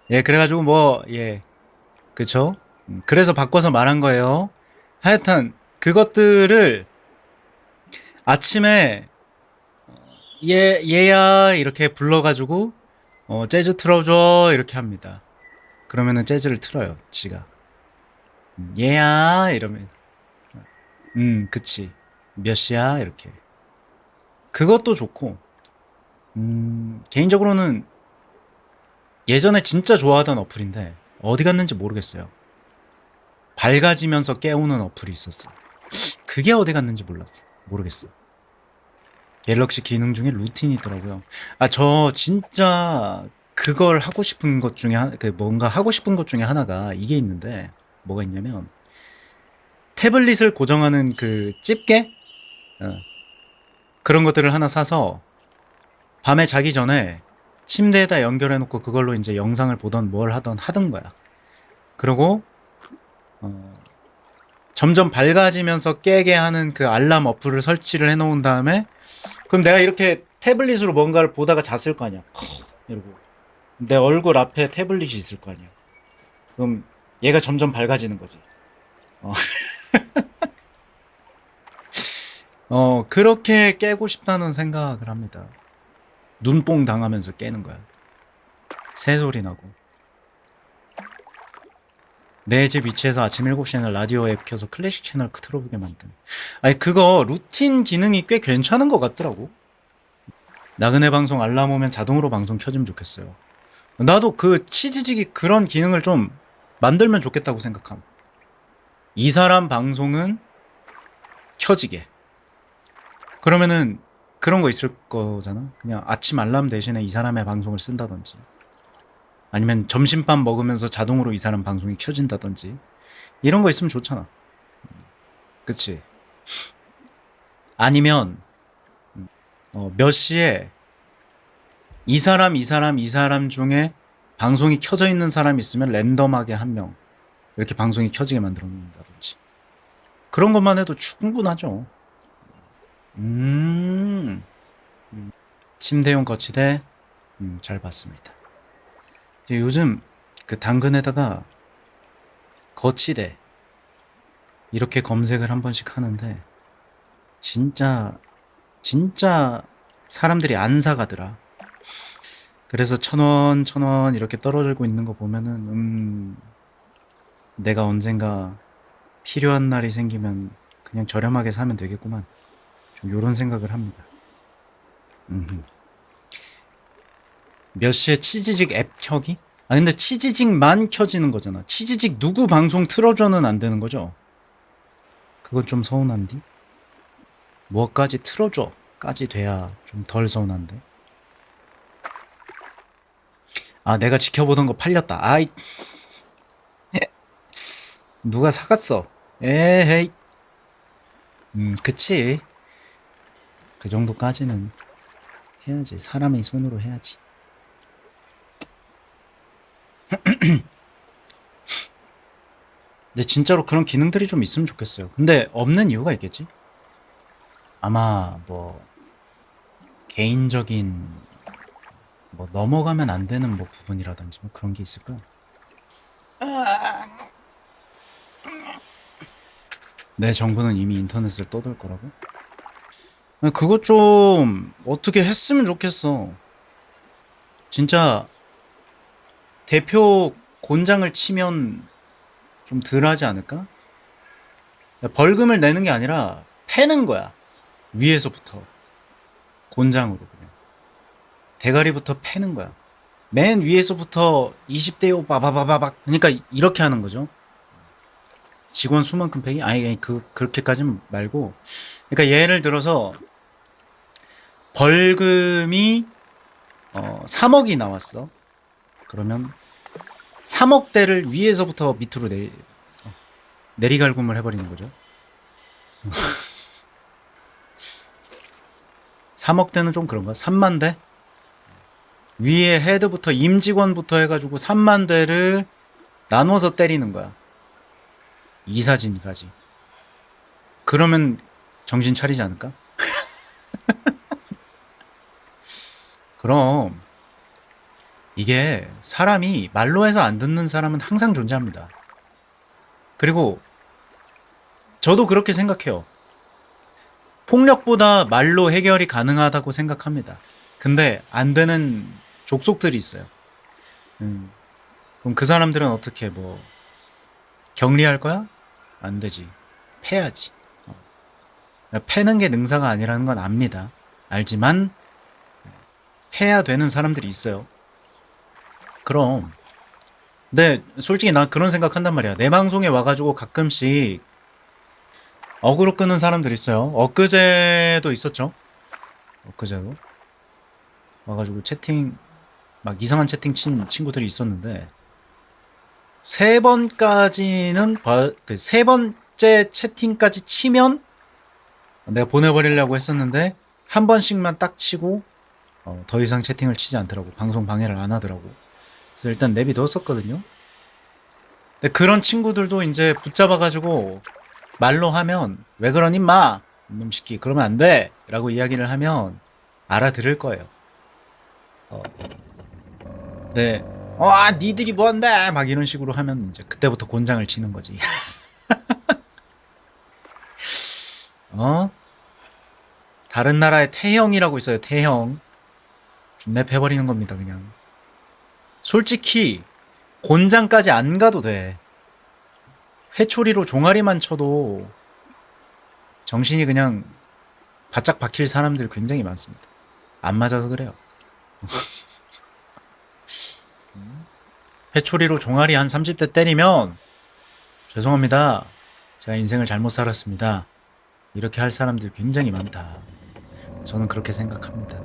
예, 그래가지고 뭐, 예, 그쵸? 그래서 바꿔서 말한 거예요. 하여튼, 그것들을 아침에, 얘야, 이렇게 불러가지고, 재즈 틀어줘, 이렇게 합니다. 그러면은 재즈를 틀어요, 지가. 얘야, 이러면, 그치. 몇 시야, 이렇게. 그것도 좋고, 개인적으로는 예전에 진짜 좋아하던 어플인데, 어디 갔는지 모르겠어요. 밝아지면서 깨우는 어플이 있었어. 그게 어디 갔는지 몰랐어. 모르겠어. 갤럭시 기능 중에 루틴이 있더라고요. 아, 저 진짜 그걸 하고 싶은 것 중에 뭔가 하고 싶은 것 중에 하나가 이게 있는데 뭐가 있냐면 태블릿을 고정하는 그 집게 어, 그런 것들을 하나 사서 밤에 자기 전에 침대에다 연결해 놓고 그걸로 이제 영상을 보던 뭘 하던 거야. 그리고 점점 밝아지면서 깨게 하는 그 알람 어플을 설치를 해 놓은 다음에 그럼 내가 이렇게 태블릿으로 뭔가를 보다가 잤을 거 아니야. 이러고 내 얼굴 앞에 태블릿이 있을 거 아니야. 그럼 얘가 점점 밝아지는 거지. 어, 그렇게 깨고 싶다는 생각을 합니다. 눈뽕 당하면서 깨는 거야. 새소리 나고. 내 집 위치에서 아침 7시에는 라디오 앱 켜서 클래식 채널 틀어보게 만든. 아니, 그거 루틴 기능이 꽤 괜찮은 것 같더라고. 나그네 방송 알람 오면 자동으로 방송 켜주면 좋겠어요. 나도 그 치지직이 그런 기능을 좀 만들면 좋겠다고 생각함. 이 사람 방송은 켜지게. 그러면은 그런 거 있을 거잖아. 그냥 아침 알람 대신에 이 사람의 방송을 쓴다든지. 아니면 점심밥 먹으면서 자동으로 이 사람 방송이 켜진다든지. 이런 거 있으면 좋잖아. 그치? 아니면 몇 시에 이 사람, 이 사람, 이 사람 중에 방송이 켜져 있는 사람이 있으면 랜덤하게 한 명 이렇게 방송이 켜지게 만들어 놓는다든지 그런 것만 해도 충분하죠. 음, 침대용 거치대 잘 봤습니다. 이제 요즘 그 당근에다가 거치대 이렇게 검색을 한 번씩 하는데 진짜 진짜 사람들이 안 사가더라. 그래서 1,000원, 1,000원 이렇게 떨어지고 있는 거 보면은 내가 언젠가 필요한 날이 생기면 그냥 저렴하게 사면 되겠구만. 좀 요런 생각을 합니다. 음. 몇 시에 치지직 앱 켜기? 아 근데 치지직만 켜지는 거잖아. 치지직 누구 방송 틀어줘는 안 되는 거죠? 그건 좀 서운한디? 뭐까지 틀어줘까지 돼야 좀 덜 서운한데. 아 내가 지켜보던 거 팔렸다. 아이 누가 사갔어? 에헤이. 그치. 그 정도까지는 해야지. 사람의 손으로 해야지. 근데 진짜로 그런 기능들이 좀 있으면 좋겠어요. 근데 없는 이유가 있겠지? 아마 뭐 개인적인 뭐 넘어가면 안 되는 뭐 부분이라든지 뭐 그런 게 있을 거야. 내 정부는 이미 인터넷을 떠돌 거라고? 그거 좀 어떻게 했으면 좋겠어. 진짜 대표 곤장을 치면 좀 덜 하지 않을까? 벌금을 내는 게 아니라 패는 거야. 위에서부터. 곤장으로 그냥. 대가리부터 패는 거야. 맨 위에서부터 20대요 바바바바박. 그러니까 이렇게 하는 거죠. 직원 수만큼 패기? 아니 그렇게까지는 말고. 그러니까 예를 들어서 벌금이 3억이 나왔어. 그러면 3억대를 위에서부터 밑으로 내리갈굼을 해버리는 거죠. 3억대는 좀 그런가? 3만 대? 위에 헤드부터 임직원부터 해가지고 3만 대를 나눠서 때리는 거야. 이사진까지. 그러면 정신 차리지 않을까? 그럼 이게 사람이 말로 해서 안 듣는 사람은 항상 존재합니다. 그리고 저도 그렇게 생각해요. 폭력보다 말로 해결이 가능하다고 생각합니다. 근데 안 되는 족속들이 있어요. 음, 그럼 그 사람들은 어떻게 뭐 격리할 거야? 안 되지. 패야지. 패는 게 능사가 아니라는 건 압니다. 알지만 패야 되는 사람들이 있어요. 그럼 근데 솔직히 난 그런 생각한단 말이야. 내 방송에 와가지고 가끔씩 어그로 끄는 사람들 있어요. 엊그제도 있었죠. 엊그제도 와가지고 채팅 막 이상한 채팅 친 친구들이 있었는데 세 번까지는 세 번째 채팅까지 치면 내가 보내버리려고 했었는데 한 번씩만 딱 치고 더 이상 채팅을 치지 않더라고. 방송 방해를 안 하더라고. 그래서 일단 내비뒀었거든요. 근데 그런 친구들도 이제 붙잡아가지고 말로 하면 왜 그러니 마 이놈 시키 그러면 안 돼 라고 이야기를 하면 알아들을 거예요. 네. 니들이 뭔데 막 이런 식으로 하면 이제 그때부터 곤장을 치는 거지. 다른 나라에 태형이라고 있어요. 태형. 랩해버리는 겁니다. 그냥. 솔직히 곤장까지 안 가도 돼. 회초리로 종아리만 쳐도 정신이 그냥 바짝 박힐 사람들 굉장히 많습니다. 안 맞아서 그래요. 회초리로 종아리 한 30대 때리면 죄송합니다. 제가 인생을 잘못 살았습니다. 이렇게 할 사람들 굉장히 많다. 저는 그렇게 생각합니다.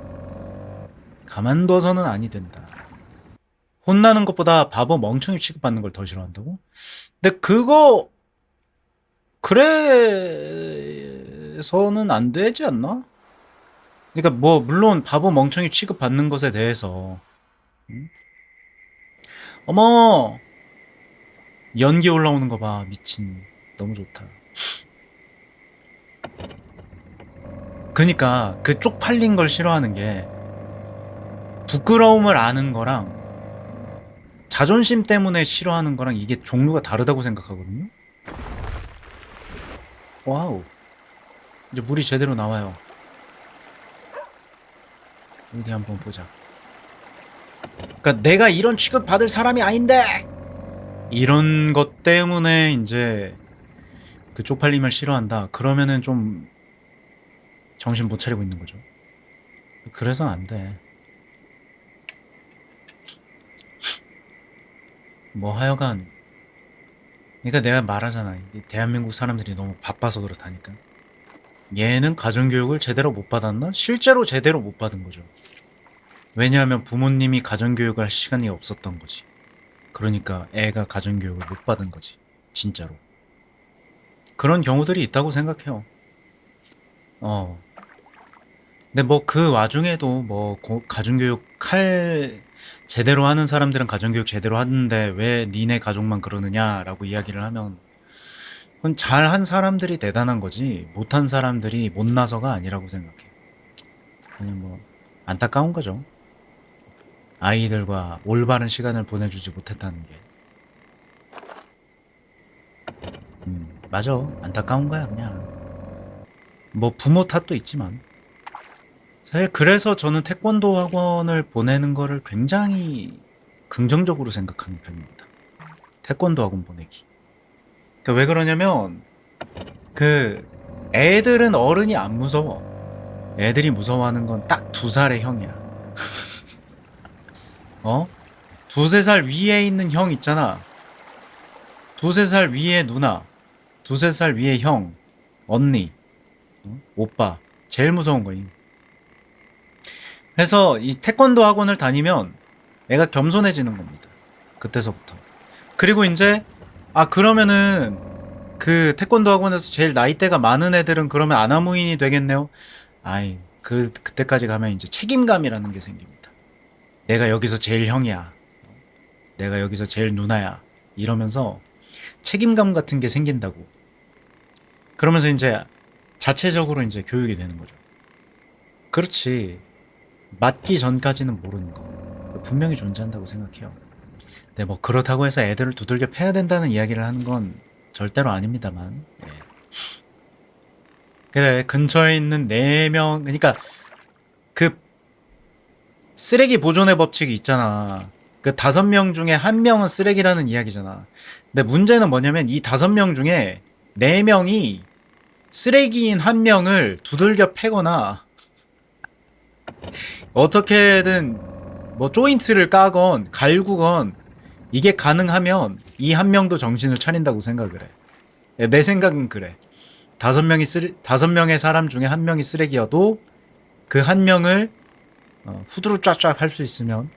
가만둬서는 아니 된다. 혼나는 것보다 바보 멍청이 취급받는 걸 더 싫어한다고? 근데 그거 그래서는 안 되지 않나? 그러니까 뭐 물론 바보 멍청이 취급받는 것에 대해서 어머 연기 올라오는 거 봐. 미친. 너무 좋다. 그니까 그 쪽팔린 걸 싫어하는 게 부끄러움을 아는 거랑 자존심 때문에 싫어하는 거랑 이게 종류가 다르다고 생각하거든요. 와우. 이제 물이 제대로 나와요. 어디 한번 보자. 그러니까 내가 이런 취급 받을 사람이 아닌데 이런 것 때문에 이제 그 쪽팔림을 싫어한다. 그러면은 좀 정신 못 차리고 있는 거죠. 그래서 안 돼. 뭐 하여간 그러니까 내가 말하잖아. 이 대한민국 사람들이 너무 바빠서 그렇다니까. 얘는 가정교육을 제대로 못 받았나? 실제로 제대로 못 받은 거죠. 왜냐하면 부모님이 가정교육을 할 시간이 없었던 거지. 그러니까 애가 가정교육을 못 받은 거지. 진짜로. 그런 경우들이 있다고 생각해요. 어. 근데 뭐 그 와중에도 뭐 가정교육 제대로 하는 사람들은 가정교육 제대로 하는데 왜 니네 가족만 그러느냐라고 이야기를 하면 그건 잘한 사람들이 대단한 거지 못한 사람들이 못나서가 아니라고 생각해. 그냥 뭐 안타까운 거죠. 아이들과 올바른 시간을 보내주지 못했다는 게. 맞아. 안타까운 거야 그냥. 뭐 부모 탓도 있지만 사실 그래서 저는 태권도 학원을 보내는 거를 굉장히 긍정적으로 생각하는 편입니다. 태권도 학원 보내기. 그러니까 왜 그러냐면 그 애들은 어른이 안 무서워. 애들이 무서워하는 건 딱 2살의 형이야. 어? 2~3살 위에 있는 형 있잖아. 2~3살 위에 누나, 2~3살 위에 형, 언니, 오빠. 제일 무서운 거임. 그래서 이 태권도 학원을 다니면 애가 겸손해지는 겁니다. 그때서부터. 그리고 이제 그러면은 그 태권도 학원에서 제일 나이대가 많은 애들은 그러면 아나무인이 되겠네요. 아이 그때까지 가면 이제 책임감이라는 게 생깁니다. 내가 여기서 제일 형이야. 내가 여기서 제일 누나야. 이러면서 책임감 같은 게 생긴다고. 그러면서 이제 자체적으로 이제 교육이 되는 거죠. 그렇지. 맞기 전까지는 모르는 거. 분명히 존재한다고 생각해요. 근데 뭐 그렇다고 해서 애들을 두들겨 패야 된다는 이야기를 하는 건 절대로 아닙니다만. 예. 그래 근처에 있는 4명 그러니까 그 쓰레기 보존의 법칙이 있잖아. 그 5명 중에 1명은 쓰레기라는 이야기잖아. 근데 문제는 뭐냐면 이 5명 중에 4명이 쓰레기인 1명을 두들겨 패거나 어떻게든 뭐 조인트를 까건 갈구건 이게 가능하면 이 1명도 정신을 차린다고 생각을 해. 내 생각은 그래. 5명의 사람 중에 1명이 쓰레기여도 그 1명을 후두루 쫙쫙 할 수 있으면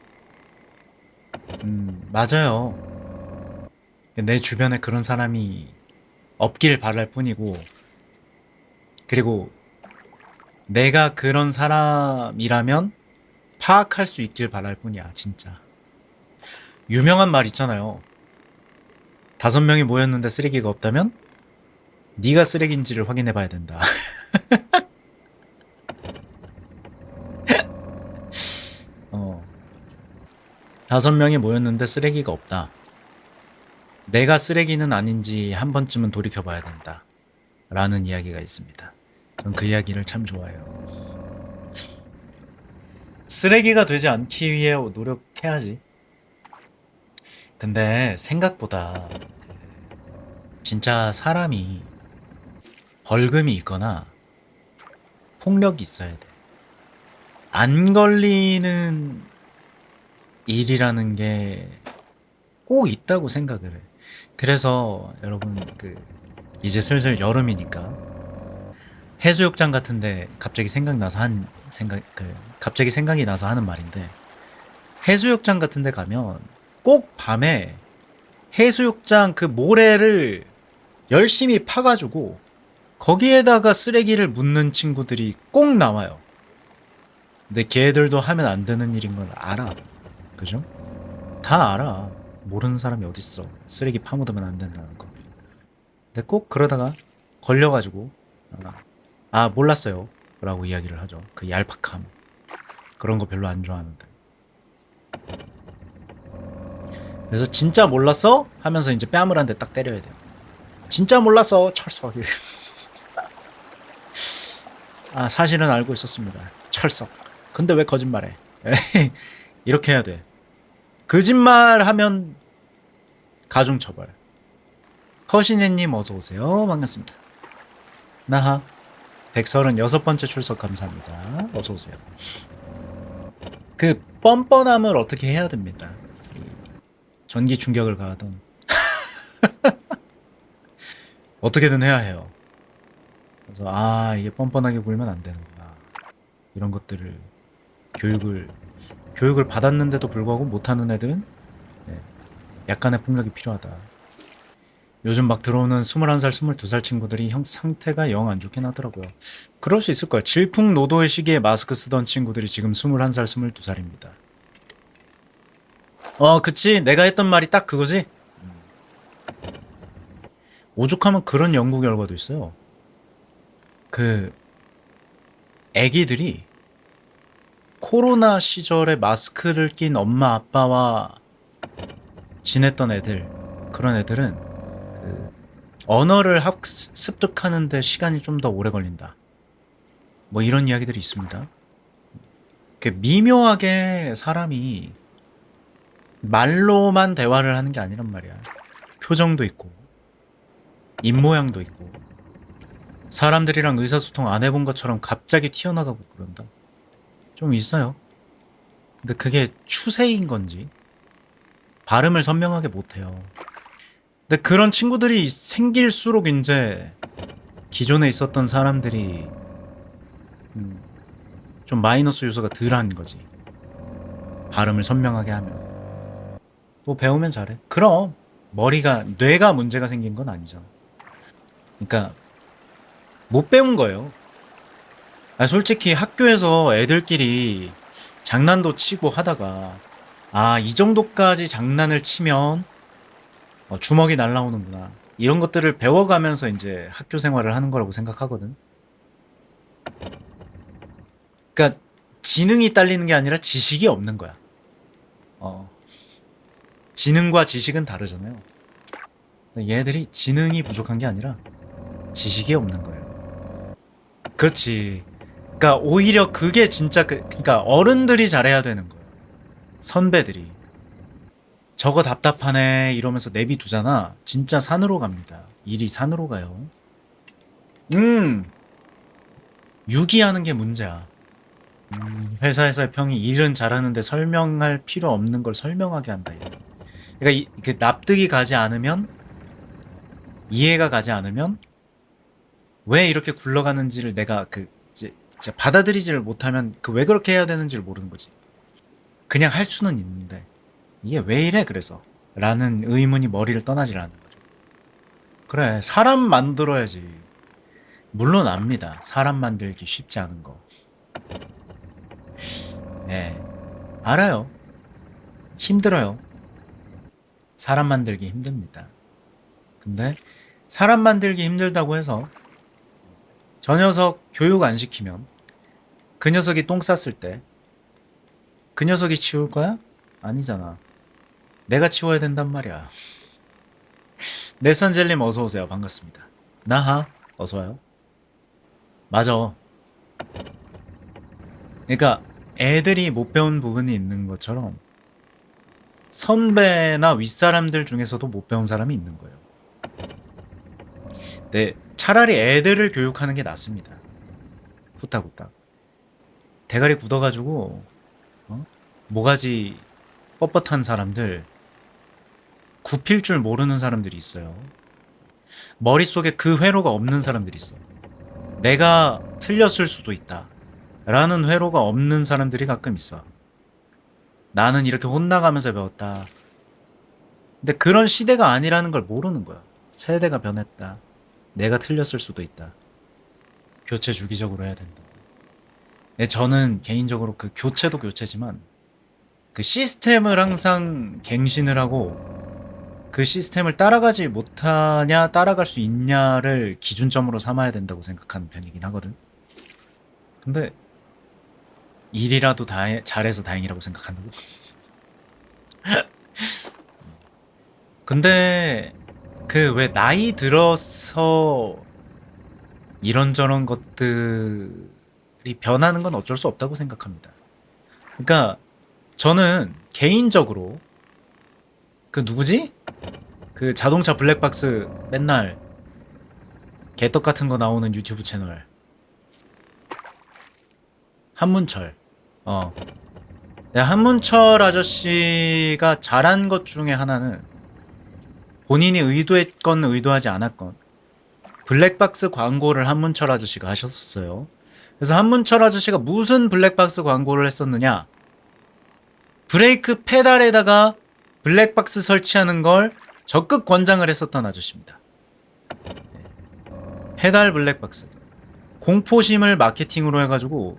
맞아요. 내 주변에 그런 사람이 없길 바랄 뿐이고 그리고 내가 그런 사람이라면 파악할 수 있길 바랄 뿐이야 진짜. 유명한 말 있잖아요. 5명이 모였는데 쓰레기가 없다면 네가 쓰레기인지를 확인해 봐야 된다. 5명이 모였는데 쓰레기가 없다. 내가 쓰레기는 아닌지 한 번쯤은 돌이켜 봐야 된다. 라는 이야기가 있습니다. 전 그 이야기를 참 좋아해요. 쓰레기가 되지 않기 위해 노력해야지. 근데 생각보다 진짜 사람이 벌금이 있거나 폭력이 있어야 돼. 안 걸리는 일이라는 게 꼭 있다고 생각을 해. 그래서 여러분 이제 슬슬 여름이니까 해수욕장 같은데 갑자기 갑자기 생각이 나서 하는 말인데 해수욕장 같은데 가면 꼭 밤에 해수욕장 그 모래를 열심히 파가지고 거기에다가 쓰레기를 묻는 친구들이 꼭 나와요. 근데 걔들도 하면 안 되는 일인 걸 알아. 그죠? 다 알아. 모르는 사람이 어딨어. 쓰레기 파묻으면 안 된다는 거. 근데 꼭 그러다가 걸려가지고 몰랐어요 라고 이야기를 하죠. 그 얄팍함. 그런 거 별로 안 좋아하는데. 그래서 진짜 몰랐어? 하면서 이제 뺨을 한 대 딱 때려야 돼요. 진짜 몰랐어. 철석. 사실은 알고 있었습니다. 철석. 근데 왜 거짓말해? 이렇게 해야 돼. 거짓말하면 가중처벌. 커시네님 어서오세요. 반갑습니다. 나하 136번째 출석 감사합니다. 어서오세요. 그 뻔뻔함을 어떻게 해야 됩니다. 전기 충격을 가하던 어떻게든 해야 해요. 그래서 이게 뻔뻔하게 굴면 안 되는구나. 이런 것들을 교육을 받았는데도 불구하고 못하는 애들은 약간의 폭력이 필요하다. 요즘 막 들어오는 21살, 22살 친구들이 상태가 영 안 좋긴 하더라고요. 그럴 수 있을 거예요. 질풍노도의 시기에 마스크 쓰던 친구들이 지금 21살, 22살입니다. 그치. 내가 했던 말이 딱 그거지? 오죽하면 그런 연구 결과도 있어요. 그, 애기들이 코로나 시절에 마스크를 낀 엄마, 아빠와 지냈던 애들, 그런 애들은 언어를 습득하는데 시간이 좀 더 오래 걸린다. 뭐 이런 이야기들이 있습니다. 미묘하게 사람이 말로만 대화를 하는 게 아니란 말이야. 표정도 있고, 입모양도 있고, 사람들이랑 의사소통 안 해본 것처럼 갑자기 튀어나가고 그런다. 좀 있어요. 근데 그게 추세인 건지, 발음을 선명하게 못해요. 근데 그런 친구들이 생길수록 이제 기존에 있었던 사람들이 좀 마이너스 요소가 덜한 거지. 발음을 선명하게 하면. 또 배우면 잘해. 그럼 뇌가 문제가 생긴 건 아니잖아. 그러니까 못 배운 거예요. 솔직히 학교에서 애들끼리 장난도 치고 하다가 이 정도까지 장난을 치면 주먹이 날라오는구나. 이런 것들을 배워가면서 이제 학교 생활을 하는 거라고 생각하거든. 그러니까 지능이 딸리는 게 아니라 지식이 없는 거야. 지능과 지식은 다르잖아요. 얘네들이 지능이 부족한 게 아니라 지식이 없는 거예요. 그렇지. 그러니까 오히려 그게 진짜 그러니까 어른들이 잘해야 되는 거예요. 선배들이. 저거 답답하네 이러면서 내비두잖아. 진짜 산으로 갑니다. 일이 산으로 가요. 유기하는 게 문제야. 회사에서의 평이 일은 잘하는데 설명할 필요 없는 걸 설명하게 한다. 그러니까 그 납득이 가지 않으면, 이해가 가지 않으면 왜 이렇게 굴러가는지를 내가 이제 받아들이지를 못하면 왜 그렇게 해야 되는지를 모르는 거지. 그냥 할 수는 있는데 이게 왜 이래 그래서 라는 의문이 머리를 떠나질 않는 거죠. 그래, 사람 만들어야지. 물론 압니다. 사람 만들기 쉽지 않은 거. 알아요. 힘들어요. 사람 만들기 힘듭니다. 근데 사람 만들기 힘들다고 해서 저 녀석 교육 안 시키면 그 녀석이 똥 쌌을 때 그 녀석이 치울 거야? 아니잖아. 내가 치워야 된단 말이야. 네선젤님 어서오세요. 반갑습니다. 나하 어서와요. 맞아. 그러니까 애들이 못 배운 부분이 있는 것처럼 선배나 윗사람들 중에서도 못 배운 사람이 있는 거예요. 네, 차라리 애들을 교육하는 게 낫습니다. 후딱후딱. 대가리 굳어가지고 모가지 뻣뻣한 사람들, 굽힐 줄 모르는 사람들이 있어요. 머릿속에 그 회로가 없는 사람들이 있어. 내가 틀렸을 수도 있다 라는 회로가 없는 사람들이 가끔 있어. 나는 이렇게 혼나가면서 배웠다. 근데 그런 시대가 아니라는 걸 모르는 거야. 세대가 변했다. 내가 틀렸을 수도 있다. 교체 주기적으로 해야 된다. 근데 저는 개인적으로 그 교체도 교체지만 그 시스템을 항상 갱신을 하고 그 시스템을 따라가지 못하냐 따라갈 수 있냐를 기준점으로 삼아야 된다고 생각하는 편이긴 하거든. 근데 일이라도 잘해서 다행이라고 생각한다고. 근데 그 왜 나이 들어서 이런저런 것들이 변하는 건 어쩔 수 없다고 생각합니다. 그러니까 저는 개인적으로 그 누구지? 그 자동차 블랙박스 맨날 개떡 같은 거 나오는 유튜브 채널 한문철. 어. 한문철 아저씨가 잘한 것 중에 하나는 본인이 의도했건 의도하지 않았건 블랙박스 광고를 한문철 아저씨가 하셨었어요. 그래서 한문철 아저씨가 무슨 블랙박스 광고를 했었느냐? 브레이크 페달에다가 블랙박스 설치하는 걸 적극 권장을 했었던 아저씨입니다. 페달 블랙박스. 공포심을 마케팅으로 해가지고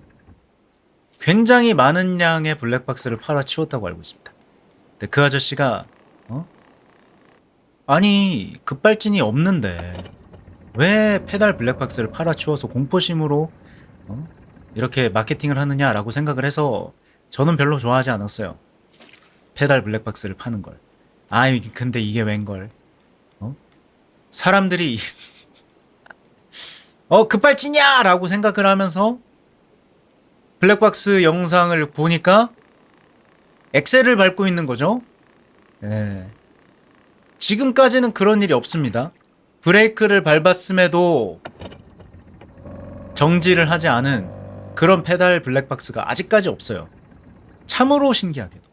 굉장히 많은 양의 블랙박스를 팔아치웠다고 알고 있습니다. 근데 그 아저씨가 아니 급발진이 없는데 왜 페달 블랙박스를 팔아치워서 공포심으로 이렇게 마케팅을 하느냐라고 생각을 해서 저는 별로 좋아하지 않았어요. 페달 블랙박스를 파는 걸. 아, 근데 이게 웬걸? 사람들이 급발진이야라고 생각을 하면서 블랙박스 영상을 보니까 엑셀을 밟고 있는 거죠. 예. 지금까지는 그런 일이 없습니다. 브레이크를 밟았음에도 정지를 하지 않은 그런 페달 블랙박스가 아직까지 없어요. 참으로 신기하게도.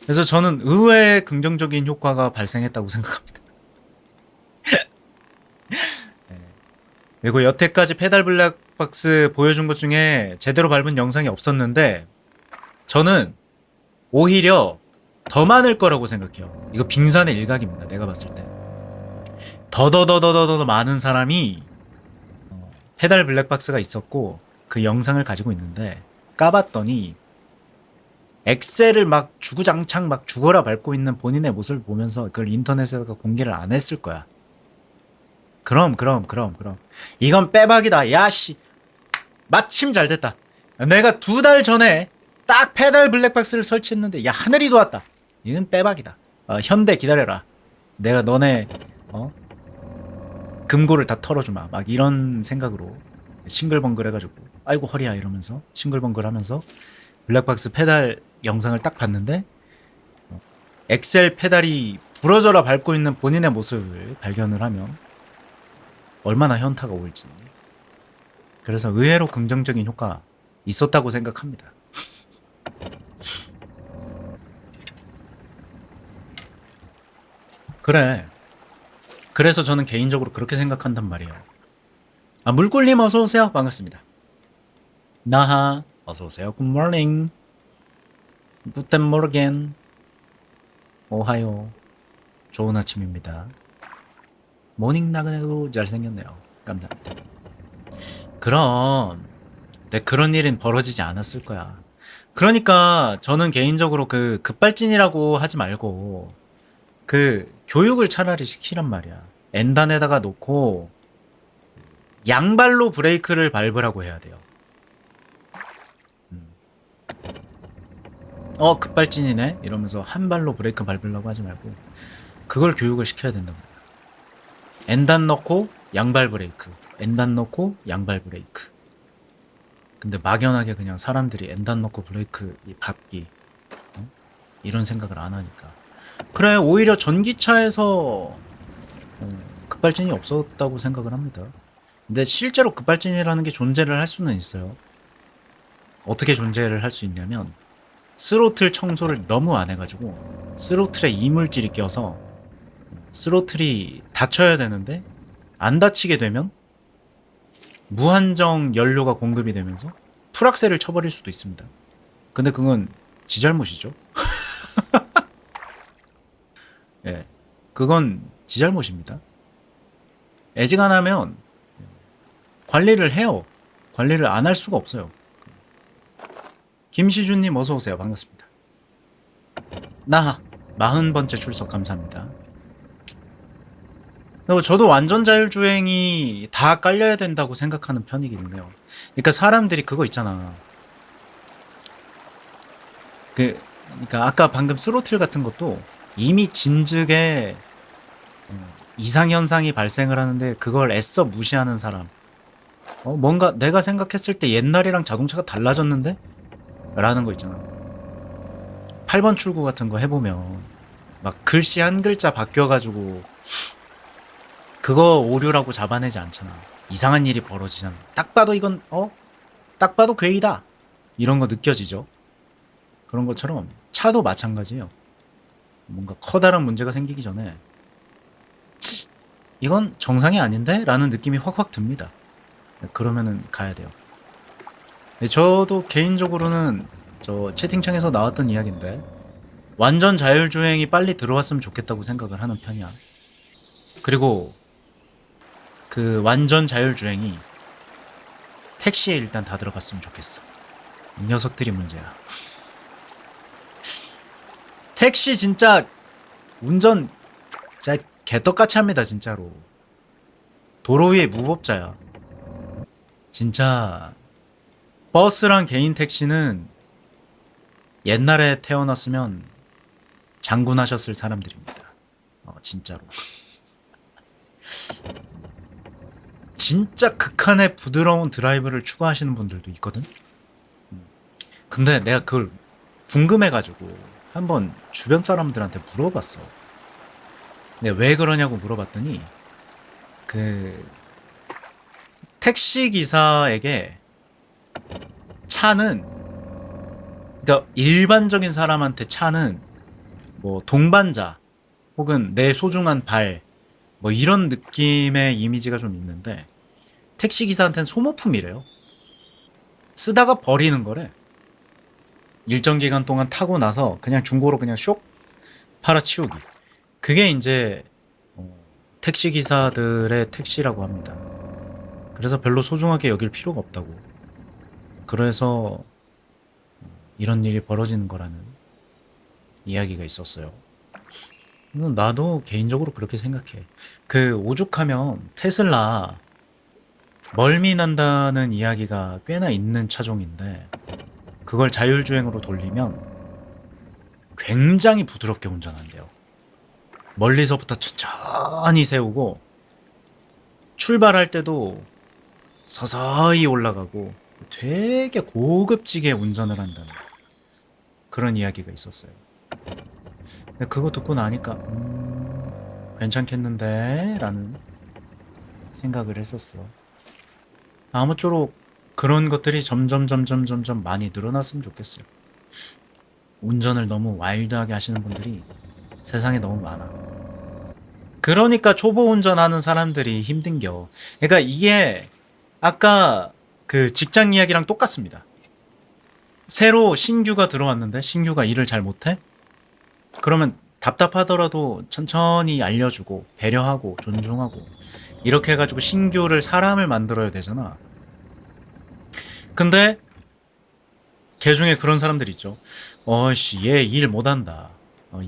그래서 저는 의외의 긍정적인 효과가 발생했다고 생각합니다. 그리고 여태까지 페달 블랙박스 보여준 것 중에 제대로 밟은 영상이 없었는데 저는 오히려 더 많을 거라고 생각해요. 이거 빙산의 일각입니다. 내가 봤을 때. 더더더더더더 많은 사람이 페달 블랙박스가 있었고 그 영상을 가지고 있는데 까봤더니 엑셀을 막 주구장창 막 죽어라 밟고 있는 본인의 모습을 보면서 그걸 인터넷에다가 공개를 안 했을 거야. 그럼. 이건 빼박이다. 야씨. 마침 잘 됐다. 내가 2달 전에 딱 페달 블랙박스를 설치했는데 야 하늘이 도왔다. 이건 빼박이다. 현대 기다려라. 내가 너네 금고를 다 털어주마. 막 이런 생각으로 싱글벙글 해가지고 아이고 허리야 이러면서 싱글벙글 하면서 블랙박스 페달 영상을 딱 봤는데 엑셀 페달이 부러져라 밟고 있는 본인의 모습을 발견을 하면 얼마나 현타가 올지. 그래서 의외로 긍정적인 효과가 있었다고 생각합니다. 그래. 그래서 저는 개인적으로 그렇게 생각한단 말이에요. 물꿀님 어서오세요. 반갑습니다. 나하 어서오세요. 굿모닝. 구텐 모르겐. 오하요. 좋은 아침입니다. 모닝 나그네도 잘생겼네요. 감사합니다. 그럼 그런 일은 벌어지지 않았을 거야. 그러니까 저는 개인적으로 그 급발진이라고 하지 말고 그 교육을 차라리 시키란 말이야. N단에다가 놓고 양발로 브레이크를 밟으라고 해야 돼요. 급발진이네 이러면서 한 발로 브레이크 밟으려고 하지 말고 그걸 교육을 시켜야 된단 말이야. N단 넣고 양발 브레이크, N단 넣고 양발 브레이크. 근데 막연하게 그냥 사람들이 N단 넣고 브레이크 밟기 이런 생각을 안 하니까. 그래 오히려 전기차에서 급발진이 없었다고 생각을 합니다. 근데 실제로 급발진이라는 게 존재를 할 수는 있어요. 어떻게 존재를 할 수 있냐면 스로틀 청소를 너무 안 해가지고 스로틀에 이물질이 껴서 스로틀이 닫혀야 되는데 안 닫히게 되면 무한정 연료가 공급이 되면서 풀악셀을 쳐버릴 수도 있습니다. 근데 그건 지 잘못이죠. 예, 그건 지 잘못입니다. 애지간하면 관리를 해요. 관리를 안 할 수가 없어요. 김시준님 어서오세요. 반갑습니다. 나 40번째 출석 감사합니다. 그리고 저도 완전 자율주행이 다 깔려야 된다고 생각하는 편이긴 해요. 그러니까 사람들이 그거 있잖아. 그러니까 아까 방금 스로틀 같은 것도 이미 진즉에 이상현상이 발생을 하는데 그걸 애써 무시하는 사람. 뭔가 내가 생각했을 때 옛날이랑 자동차가 달라졌는데? 라는 거 있잖아. 8번 출구 같은 거 해보면 막 글씨 한 글자 바뀌어가지고 그거 오류라고 잡아내지 않잖아. 이상한 일이 벌어지잖아. 딱 봐도 이건 딱 봐도 괴이다. 이런 거 느껴지죠. 그런 것처럼 차도 마찬가지예요. 뭔가 커다란 문제가 생기기 전에 이건 정상이 아닌데? 라는 느낌이 확확 듭니다. 그러면은 가야 돼요. 저도 개인적으로는 저 채팅창에서 나왔던 이야기인데 완전 자율주행이 빨리 들어왔으면 좋겠다고 생각을 하는 편이야. 그리고 그 완전 자율주행이 택시에 일단 다 들어갔으면 좋겠어. 이 녀석들이 문제야. 택시 진짜 운전 진짜 개떡같이 합니다. 진짜로. 도로 위에 무법자야. 진짜 버스랑 개인 택시는 옛날에 태어났으면 장군하셨을 사람들입니다. 진짜로. 진짜 극한의 부드러운 드라이브를 추구하시는 분들도 있거든. 근데 내가 그걸 궁금해가지고 한번 주변 사람들한테 물어봤어. 내가 왜 그러냐고 물어봤더니 그 택시 기사에게 차는, 그러니까 일반적인 사람한테 차는 뭐 동반자 혹은 내 소중한 발 뭐 이런 느낌의 이미지가 좀 있는데 택시 기사한테는 소모품이래요. 쓰다가 버리는 거래. 일정 기간 동안 타고 나서 그냥 중고로 그냥 쇽 팔아치우기. 그게 이제 택시 기사들의 택시라고 합니다. 그래서 별로 소중하게 여길 필요가 없다고. 그래서 이런 일이 벌어지는 거라는 이야기가 있었어요. 나도 개인적으로 그렇게 생각해. 그 오죽하면 테슬라 멀미 난다는 이야기가 꽤나 있는 차종인데 그걸 자율주행으로 돌리면 굉장히 부드럽게 운전한대요. 멀리서부터 천천히 세우고 출발할 때도 서서히 올라가고 되게 고급지게 운전을 한다는 그런 이야기가 있었어요. 근데 그거 듣고 나니까 괜찮겠는데? 라는 생각을 했었어. 아무쪼록 그런 것들이 점점 많이 늘어났으면 좋겠어요. 운전을 너무 와일드하게 하시는 분들이 세상에 너무 많아. 그러니까 초보 운전하는 사람들이 힘든겨. 그러니까 이게 아까 그 직장 이야기랑 똑같습니다. 새로 신규가 들어왔는데 신규가 일을 잘 못해? 그러면 답답하더라도 천천히 알려주고 배려하고 존중하고 이렇게 해가지고 신규를 사람을 만들어야 되잖아. 근데 걔 중에 그런 사람들 있죠. 어씨 얘 일 못한다.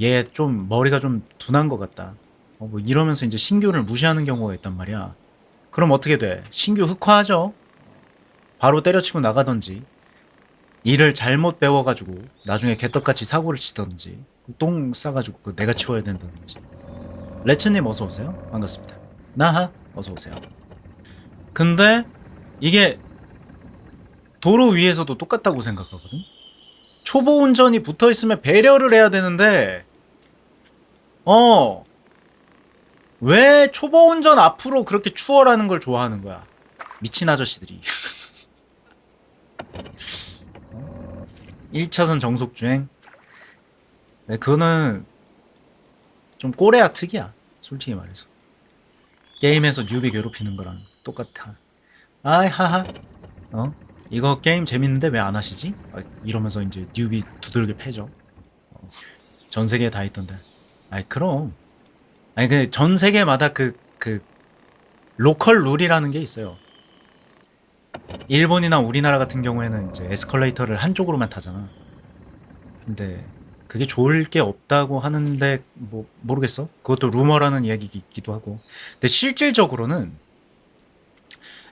얘 좀 머리가 좀 둔한 것 같다. 뭐 이러면서 이제 신규를 무시하는 경우가 있단 말이야. 그럼 어떻게 돼? 신규 흑화하죠. 바로 때려치고 나가던지 일을 잘못 배워가지고 나중에 개떡같이 사고를 치던지 똥 싸가지고 내가 치워야 된다든지. 레츠님 어서오세요. 반갑습니다. 나하 어서오세요. 근데 이게 도로 위에서도 똑같다고 생각하거든. 초보 운전이 붙어있으면 배려를 해야 되는데 왜 초보 운전 앞으로 그렇게 추월하는 걸 좋아하는 거야. 미친 아저씨들이. 1차선 정속주행. 네, 그거는 좀 꼬레아 특이야. 솔직히 말해서. 게임에서 뉴비 괴롭히는 거랑 똑같아. 아이 하하. 이거 게임 재밌는데 왜 안 하시지? 이러면서 이제 뉴비 두들겨 패죠. 전 세계에 다 있던데. 아이 그럼. 아니 그 전 세계마다 그 로컬 룰이라는 게 있어요. 일본이나 우리나라 같은 경우에는 이제 에스컬레이터를 한쪽으로만 타잖아. 근데 그게 좋을 게 없다고 하는데 뭐 모르겠어. 그것도 루머라는 이야기이기도 하고. 근데 실질적으로는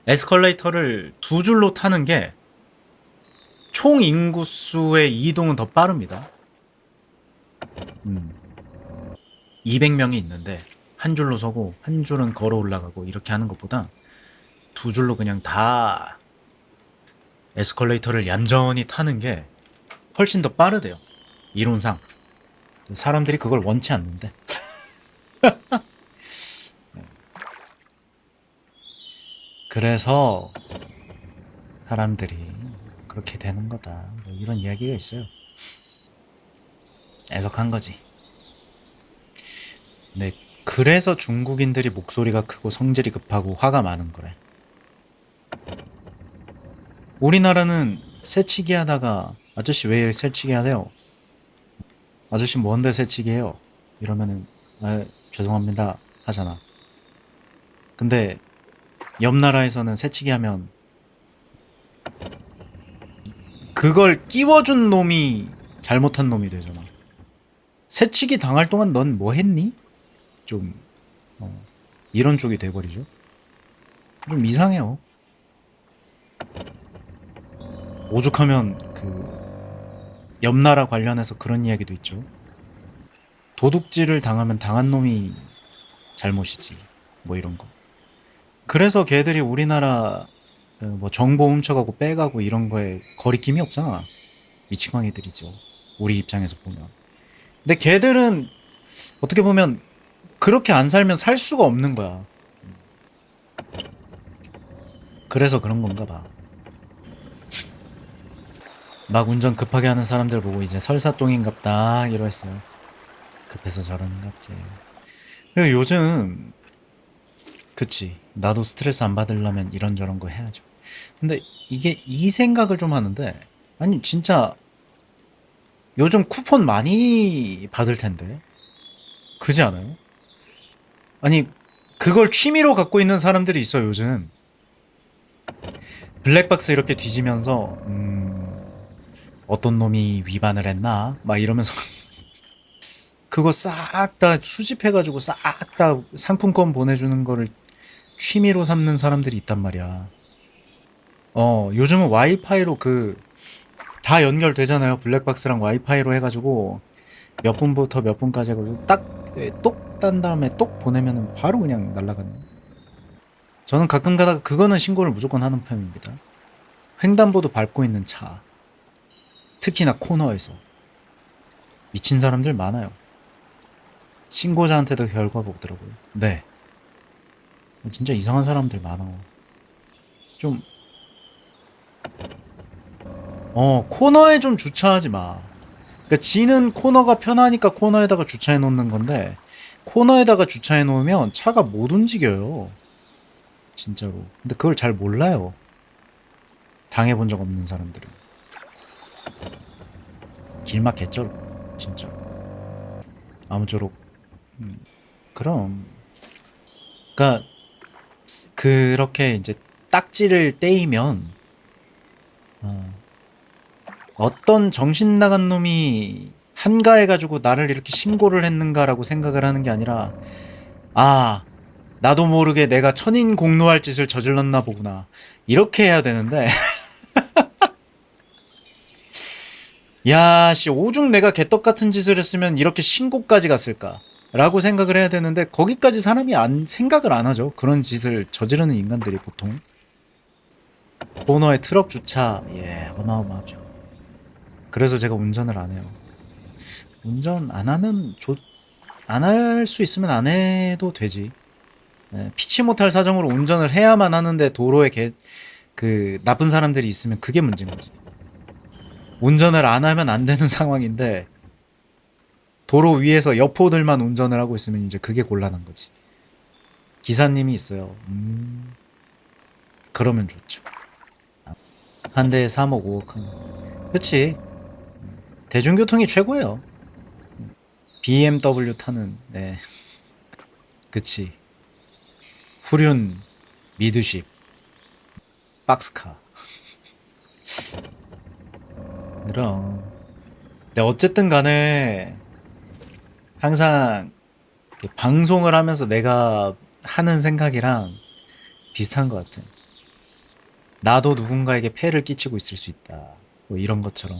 에스컬레이터를 두 줄로 타는 게 총 인구수의 이동은 더 빠릅니다. 200명이 있는데 한 줄로 서고 한 줄은 걸어 올라가고 이렇게 하는 것보다 두 줄로 그냥 다 에스컬레이터를 얌전히 타는 게 훨씬 더 빠르대요. 이론상. 사람들이 그걸 원치 않는데. 그래서 사람들이 그렇게 되는 거다. 뭐 이런 이야기가 있어요. 애석한 거지. 근데 그래서 중국인들이 목소리가 크고 성질이 급하고 화가 많은 거래. 우리나라는 새치기 하다가 아저씨 왜 새치기 하세요? 아저씨 뭔데 새치기 해요? 이러면은 아, 죄송합니다 하잖아. 근데 옆 나라에서는 새치기 하면 그걸 끼워준 놈이 잘못한 놈이 되잖아. 새치기 당할 동안 넌 뭐 했니? 좀 이런 쪽이 돼버리죠. 좀 이상해요. 오죽하면 그 옆나라 관련해서 그런 이야기도 있죠. 도둑질을 당하면 당한 놈이 잘못이지. 뭐 이런 거. 그래서 걔들이 우리나라 뭐 정보 훔쳐가고 빼가고 이런 거에 거리낌이 없잖아. 미치광이들이죠. 우리 입장에서 보면. 근데 걔들은 어떻게 보면 그렇게 안 살면 살 수가 없는 거야. 그래서 그런 건가 봐. 막 운전 급하게 하는 사람들 보고 이제 설사똥인갑다 이러했어요. 급해서 저러는갑지. 그리고 요즘 그치 나도 스트레스 안 받으려면 이런저런 거 해야죠. 근데 이게 이 생각을 좀 하는데 아니 진짜 요즘 쿠폰 많이 받을 텐데 그지 않아요? 아니 그걸 취미로 갖고 있는 사람들이 있어 요즘. 블랙박스 이렇게 뒤지면서 어떤 놈이 위반을 했나 막 이러면서 그거 싹 다 수집해가지고 싹 다 상품권 보내주는 거를 취미로 삼는 사람들이 있단 말이야. 요즘은 와이파이로 다 연결되잖아요. 블랙박스랑 와이파이로 해가지고 몇 분부터 몇 분까지 해가지고 똑 딴 다음에 똑 보내면은 바로 그냥 날아가는. 저는 가끔 가다가 그거는 신고를 무조건 하는 편입니다. 횡단보도 밟고 있는 차. 특히나 코너에서. 미친 사람들 많아요. 신고자한테도 결과가 오더라고요. 네. 진짜 이상한 사람들 많아. 좀, 코너에 좀 주차하지 마. 그러니까 지는 코너가 편하니까 코너에다가 주차해 놓는 건데, 코너에다가 주차해 놓으면 차가 못 움직여요. 진짜로. 근데 그걸 잘 몰라요. 당해본 적 없는 사람들은. 길막 개쩔어. 진짜. 아무쪼록. 그럼. 그러니까 그렇게 이제 딱지를 떼이면 어떤 정신 나간 놈이 한가해가지고 나를 이렇게 신고를 했는가라고 생각을 하는 게 아니라 아 나도 모르게 내가 천인 공노할 짓을 저질렀나 보구나 이렇게 해야 되는데 야씨 오죽 내가 개떡 같은 짓을 했으면 이렇게 신고까지 갔을까 라고 생각을 해야 되는데 거기까지 사람이 생각을 안 하죠. 그런 짓을 저지르는 인간들이 보통. 코너에 트럭 주차 예 어마어마하죠. 그래서 제가 운전을 안 해요. 운전 안 하면 안 할 수 있으면 안 해도 되지. 예, 피치 못할 사정으로 운전을 해야만 하는데 도로에 그 나쁜 사람들이 있으면 그게 문제인 거지. 운전을 안 하면 안 되는 상황인데 도로 위에서 여포들만 운전을 하고 있으면 이제 그게 곤란한 거지. 기사님이 있어요. 그러면 좋죠. 한 대에 3억 5억 하는. 그치. 대중교통이 최고예요. BMW 타는. 네. 그치. 후륜 미드십 박스카 그럼. 근데 어쨌든 간에 항상 이렇게 방송을 하면서 내가 하는 생각이랑 비슷한 것 같아. 나도 누군가에게 폐해를 끼치고 있을 수 있다. 뭐 이런 것처럼.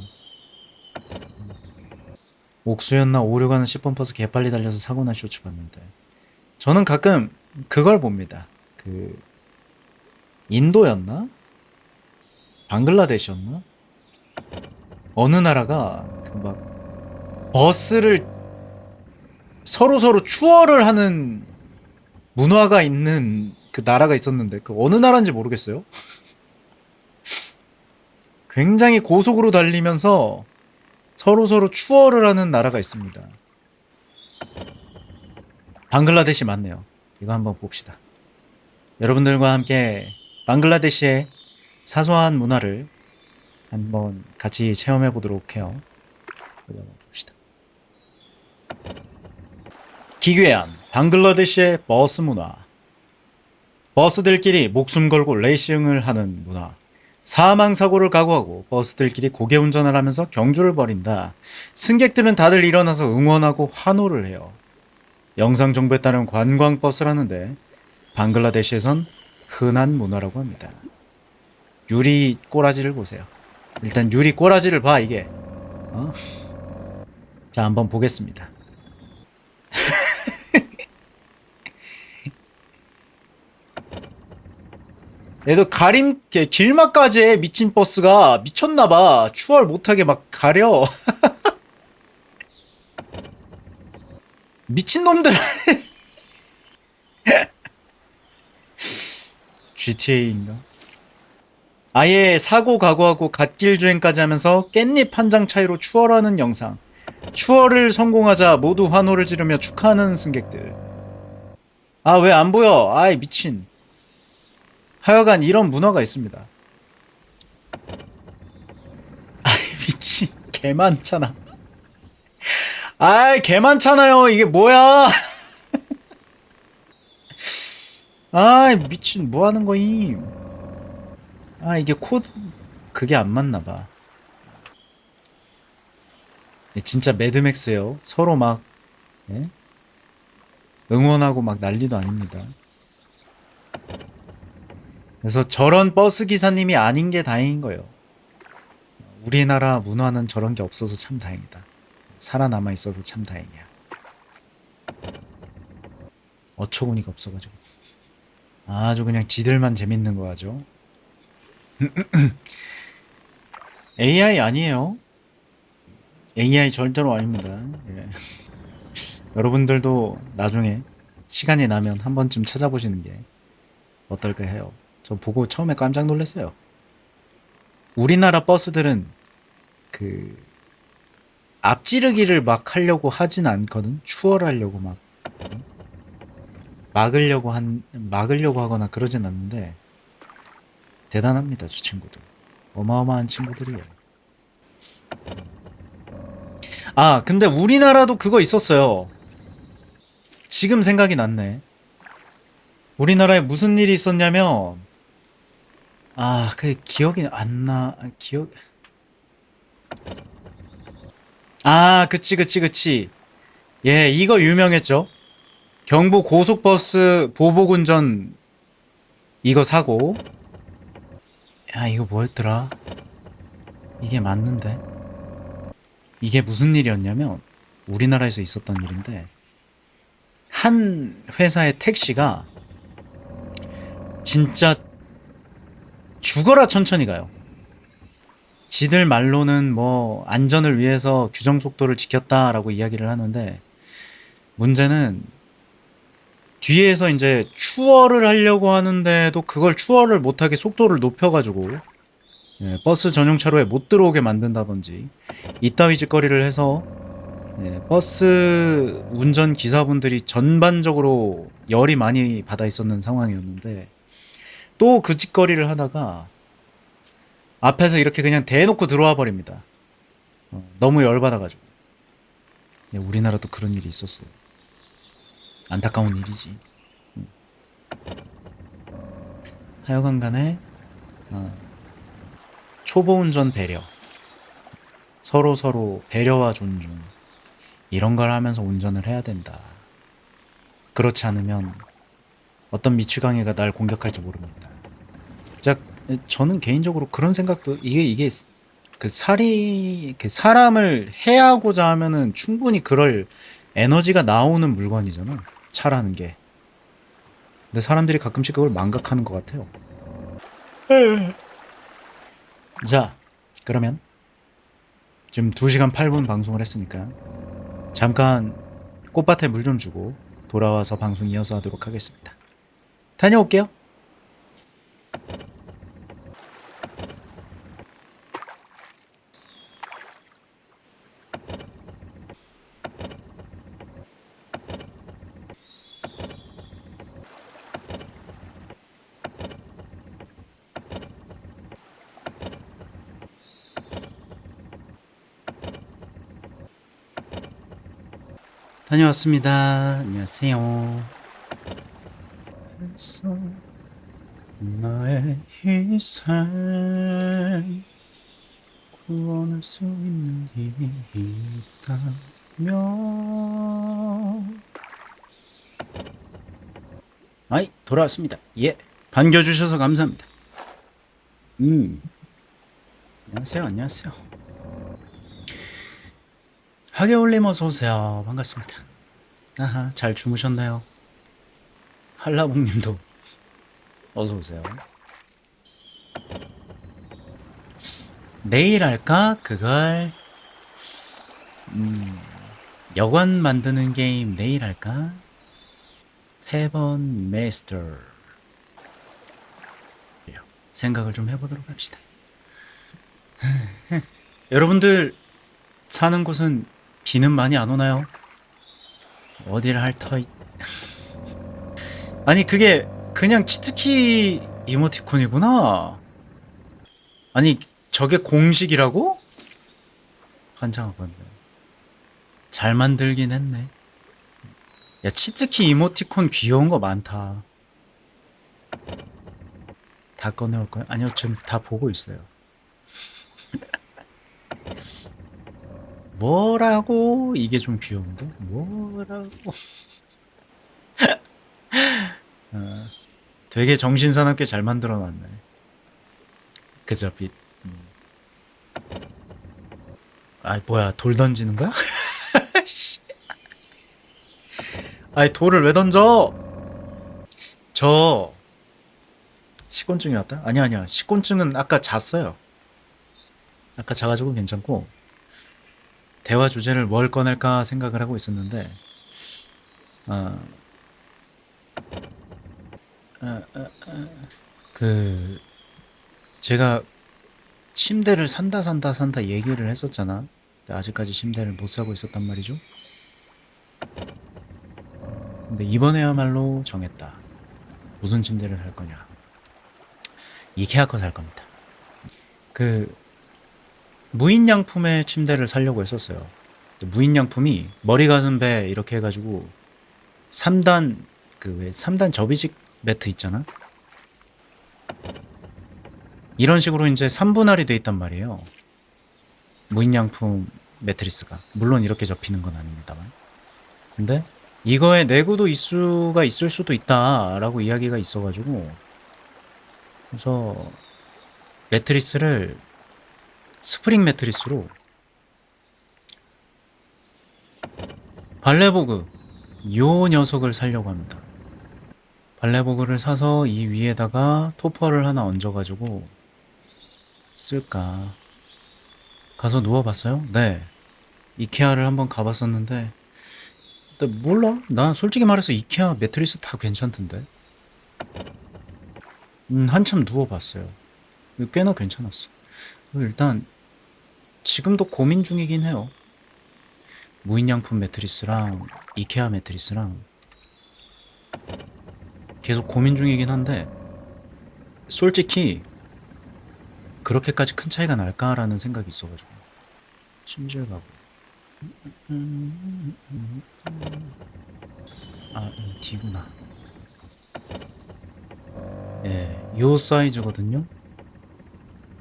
옥수였나 오류가는 10번 버스 개빨리 달려서 사고난 쇼츠 봤는데. 저는 가끔 그걸 봅니다. 그 인도였나? 방글라데시였나? 어느 나라가 그 막 버스를 서로 추월을 하는 문화가 있는 그 나라가 있었는데 그 어느 나라인지 모르겠어요. 굉장히 고속으로 달리면서 서로 추월을 하는 나라가 있습니다. 방글라데시 맞네요. 이거 한번 봅시다. 여러분들과 함께 방글라데시의 사소한 문화를 한번 같이 체험해 보도록 해요. 어디 한번 봅시다. 기괴한 방글라데시의 버스 문화. 버스들끼리 목숨 걸고 레이싱을 하는 문화. 사망 사고를 각오하고 버스들끼리 고개 운전을 하면서 경주를 벌인다. 승객들은 다들 일어나서 응원하고 환호를 해요. 영상 정보에 따르면 관광버스라는데 방글라데시에선 흔한 문화라고 합니다. 유리 꼬라지를 보세요. 일단 유리 꼬라지를 봐 이게. 어? 자 한번 보겠습니다. 얘도 가림 길막까지 해, 미친 버스가 미쳤나봐. 추월 못하게 막 가려. 미친 놈들. GTA인가? 아예 사고 각오하고 갓길 주행까지 하면서 깻잎 한 장 차이로 추월하는 영상. 추월을 성공하자 모두 환호를 지르며 축하하는 승객들. 아 왜 안 보여? 아이 미친. 하여간 이런 문화가 있습니다. 아이 미친. 개 많잖아. 아이 개 많잖아요. 이게 뭐야? 아이 미친 뭐 하는 거임? 아 이게 코드 그게 안 맞나 봐. 진짜 매드맥스예요. 서로 막 예? 응원하고 막 난리도 아닙니다. 그래서 저런 버스 기사님이 아닌 게 다행인 거예요. 우리나라 문화는 저런 게 없어서 참 다행이다. 살아남아 있어서 참 다행이야. 어처구니가 없어가지고 아주 그냥 지들만 재밌는 거 하죠. AI 아니에요. AI 절대로 아닙니다. 예. 여러분들도 나중에 시간이 나면 한 번쯤 찾아보시는 게 어떨까 해요. 저 보고 처음에 깜짝 놀랐어요. 우리나라 버스들은 그 앞지르기를 막 하려고 하진 않거든. 추월하려고 막 막으려고 하거나 그러진 않는데 대단합니다, 저 친구들. 어마어마한 친구들이에요. 아, 근데 우리나라도 그거 있었어요. 지금 생각이 났네. 우리나라에 무슨 일이 있었냐면 그 기억이 안 나. 기억 그치. 예, 이거 유명했죠. 경부 고속버스 보복운전 이거 사고. 야, 이거 뭐였더라? 이게 맞는데? 이게 무슨 일이었냐면 우리나라에서 있었던 일인데 한 회사의 택시가 진짜 죽어라 천천히 가요. 지들 말로는 뭐 안전을 위해서 규정 속도를 지켰다라고 이야기를 하는데 문제는 뒤에서 이제 추월을 하려고 하는데도 그걸 추월을 못하게 속도를 높여가지고 버스 전용 차로에 못 들어오게 만든다든지 이따위 짓거리를 해서 버스 운전 기사분들이 전반적으로 열이 많이 받아 있었는 상황이었는데 또 그 짓거리를 하다가 앞에서 이렇게 그냥 대놓고 들어와 버립니다. 너무 열받아가지고. 우리나라도 그런 일이 있었어요. 안타까운 일이지. 하여간 간에 초보 운전 배려. 서로 배려와 존중 이런 걸 하면서 운전을 해야 된다. 그렇지 않으면 어떤 미치광이가 날 공격할지 모릅니다. 자, 저는 개인적으로 그런 생각도 이게 그 사람을 해하고자 하면은 충분히 그럴 에너지가 나오는 물건이잖아. 차라는 게. 근데 사람들이 가끔씩 그걸 망각하는 것 같아요. 자, 그러면 지금 2시간 8분 방송을 했으니까 잠깐 꽃밭에 물 좀 주고 돌아와서 방송 이어서 하도록 하겠습니다. 다녀올게요. 다녀왔습니다. 안녕하세요. 나의 희생 구원할 수 있는 길이 있다면 아이 돌아왔습니다. 예 반겨주셔서 감사합니다. 안녕하세요. 안녕하세요. 하계올림 어서오세요. 반갑습니다. 아하 잘 주무셨나요? 한라봉님도 어서오세요. 내일 할까? 그걸 여관 만드는 게임 내일 할까? 3번 메스터 생각을 좀 해보도록 합시다. 여러분들 사는 곳은 비는 많이 안 오나요? 어디를 핥어 아니 그게 그냥 치트키 이모티콘이구나. 아니 저게 공식이라고? 환장하겠네. 잘 만들긴 했네. 야 치트키 이모티콘 귀여운 거 많다. 다 꺼내올 거야? 아니요 지금 다 보고 있어요. 뭐라고? 이게 좀 귀여운데? 뭐라고? 되게 정신사납게 잘 만들어놨네. 그저 빛. 아 뭐야 돌 던지는 거야? 아이 돌을 왜 던져? 저 식곤증이 왔다? 아니야 식곤증은 아까 잤어요. 아까 자가지고 괜찮고 대화 주제를 뭘 꺼낼까 생각을 하고 있었는데 어, 그 제가 침대를 산다 얘기를 했었잖아. 근데 아직까지 침대를 못 사고 있었단 말이죠. 근데 이번에야말로 정했다. 무슨 침대를 살 거냐. 이케아 거 살 겁니다. 그 무인양품의 침대를 사려고 했었어요. 무인양품이 머리 가슴 배 이렇게 해가지고 3단 그 왜 3단 접이식 매트 있잖아. 이런 식으로 이제 3분할이 돼 있단 말이에요. 무인양품 매트리스가 물론 이렇게 접히는 건 아닙니다만. 근데 이거에 내구도 이슈가 있을 수도 있다라고 이야기가 있어가지고 그래서 매트리스를 스프링 매트리스로 발레보그 요 녀석을 사려고 합니다. 발레보그를 사서 이 위에다가 토퍼를 하나 얹어가지고 쓸까. 가서 누워봤어요? 네. 이케아를 한번 가봤었는데 근데 몰라. 나 솔직히 말해서 이케아 매트리스 다 괜찮던데. 한참 누워봤어요. 꽤나 괜찮았어. 일단 지금도 고민 중이긴 해요. 무인양품 매트리스랑 이케아 매트리스랑 계속 고민 중이긴 한데 솔직히 그렇게까지 큰 차이가 날까라는 생각이 있어가지고 침실 가고 아 D구나. 예, 요 사이즈거든요.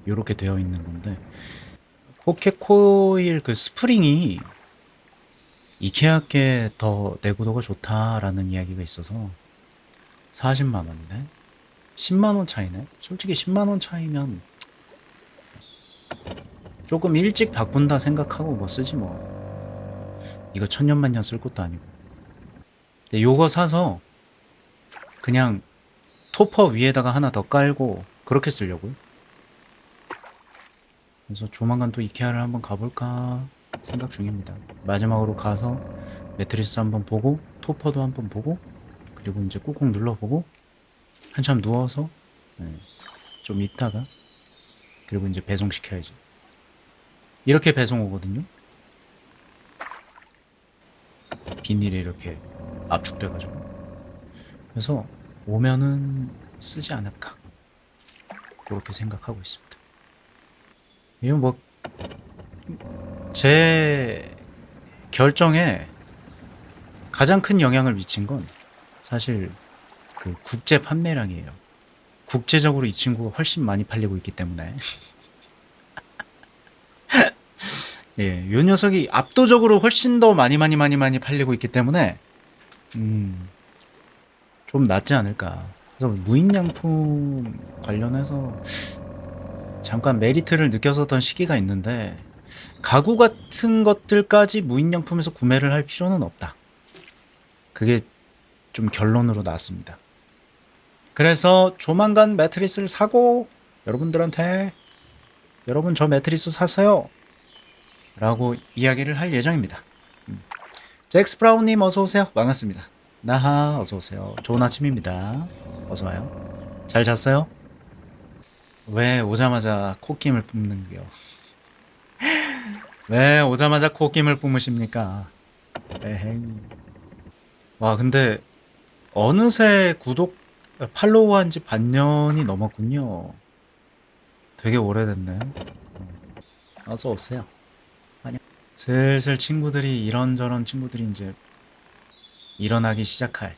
요렇게 되어 있는 건데 포켓 코일 그 스프링이 이케아께 더 내구도가 좋다라는 이야기가 있어서 40만 원이네. 10만 원 차이네. 솔직히 10만 원 차이면 조금 일찍 바꾼다 생각하고 뭐 쓰지 뭐. 이거 천년만년 쓸 것도 아니고. 근데 요거 사서 그냥 토퍼 위에다가 하나 더 깔고 그렇게 쓰려고요. 그래서 조만간 또 이케아를 한번 가볼까 생각 중입니다. 마지막으로 가서 매트리스 한번 보고 토퍼도 한번 보고 그리고 이제 꾹꾹 눌러보고 한참 누워서 좀 있다가 그리고 이제 배송시켜야지. 이렇게 배송 오거든요. 비닐이 이렇게 압축돼가지고. 그래서 오면은 쓰지 않을까 그렇게 생각하고 있습니다. 이건 뭐 제 결정에 가장 큰 영향을 미친 건 사실 그 국제 판매량이에요. 국제적으로 이 친구가 훨씬 많이 팔리고 있기 때문에 예, 요 녀석이 압도적으로 훨씬 더 많이 팔리고 있기 때문에 좀 낫지 않을까. 그래서 무인양품 관련해서 잠깐 메리트를 느꼈었던 시기가 있는데 가구 같은 것들까지 무인양품에서 구매를 할 필요는 없다. 그게 좀 결론으로 나왔습니다. 그래서 조만간 매트리스를 사고 여러분들한테 여러분 저 매트리스 사세요 라고 이야기를 할 예정입니다. 잭스 브라운님 어서오세요. 반갑습니다. 나하 어서오세요. 좋은 아침입니다. 어서와요. 잘 잤어요? 왜 오자마자 콧김을 뿜는겨? 왜 오자마자 콧김을 뿜으십니까? 에헤이. 와 근데 어느새 팔로우한 지 반년이 넘었군요. 되게 오래됐네. 어서 오세요. 아니, 슬슬 친구들이 이런저런 친구들이 이제 일어나기 시작할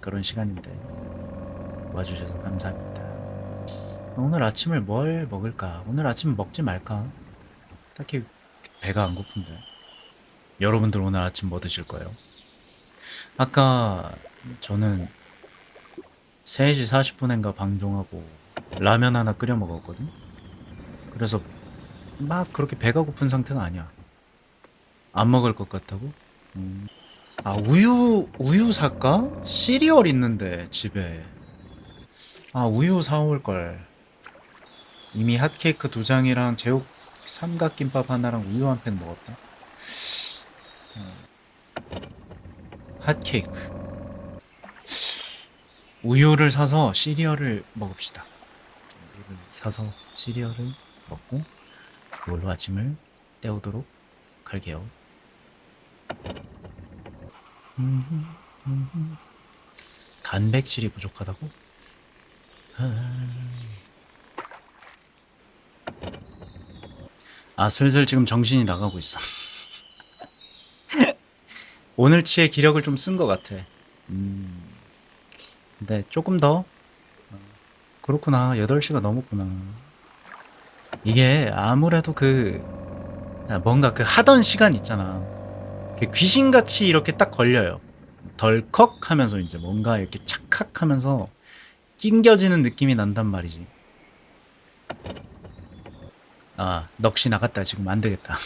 그런 시간인데 와주셔서 감사합니다. 오늘 아침을 뭘 먹을까? 오늘 아침 먹지 말까? 딱히 배가 안 고픈데. 여러분들 오늘 아침 뭐 드실 거예요? 아까 저는 3시 40분인가 방종하고 라면 하나 끓여 먹었거든? 그래서 막 그렇게 배가 고픈 상태가 아니야. 안 먹을 것 같다고? 아, 우유 살까? 시리얼 있는데, 집에. 아, 우유 사올 걸. 이미 핫케이크 2장이랑 제육 삼각김밥 하나랑 우유 한 팩 먹었다. 핫케이크. 우유를 사서 시리얼을 먹읍시다. 우유를 사서 시리얼을 먹고 그걸로 아침을 때우도록 할게요. 단백질이 부족하다고? 아, 슬슬 지금 정신이 나가고 있어. 오늘치의 기력을 좀 쓴 것 같아. 근데 조금 더 그렇구나. 8시가 넘었구나. 이게 아무래도 뭔가 하던 시간 있잖아. 귀신같이 이렇게 딱 걸려요. 덜컥 하면서 이제 뭔가 이렇게 착각 하면서 낑겨지는 느낌이 난단 말이지. 아, 넋이 나갔다. 지금 안 되겠다.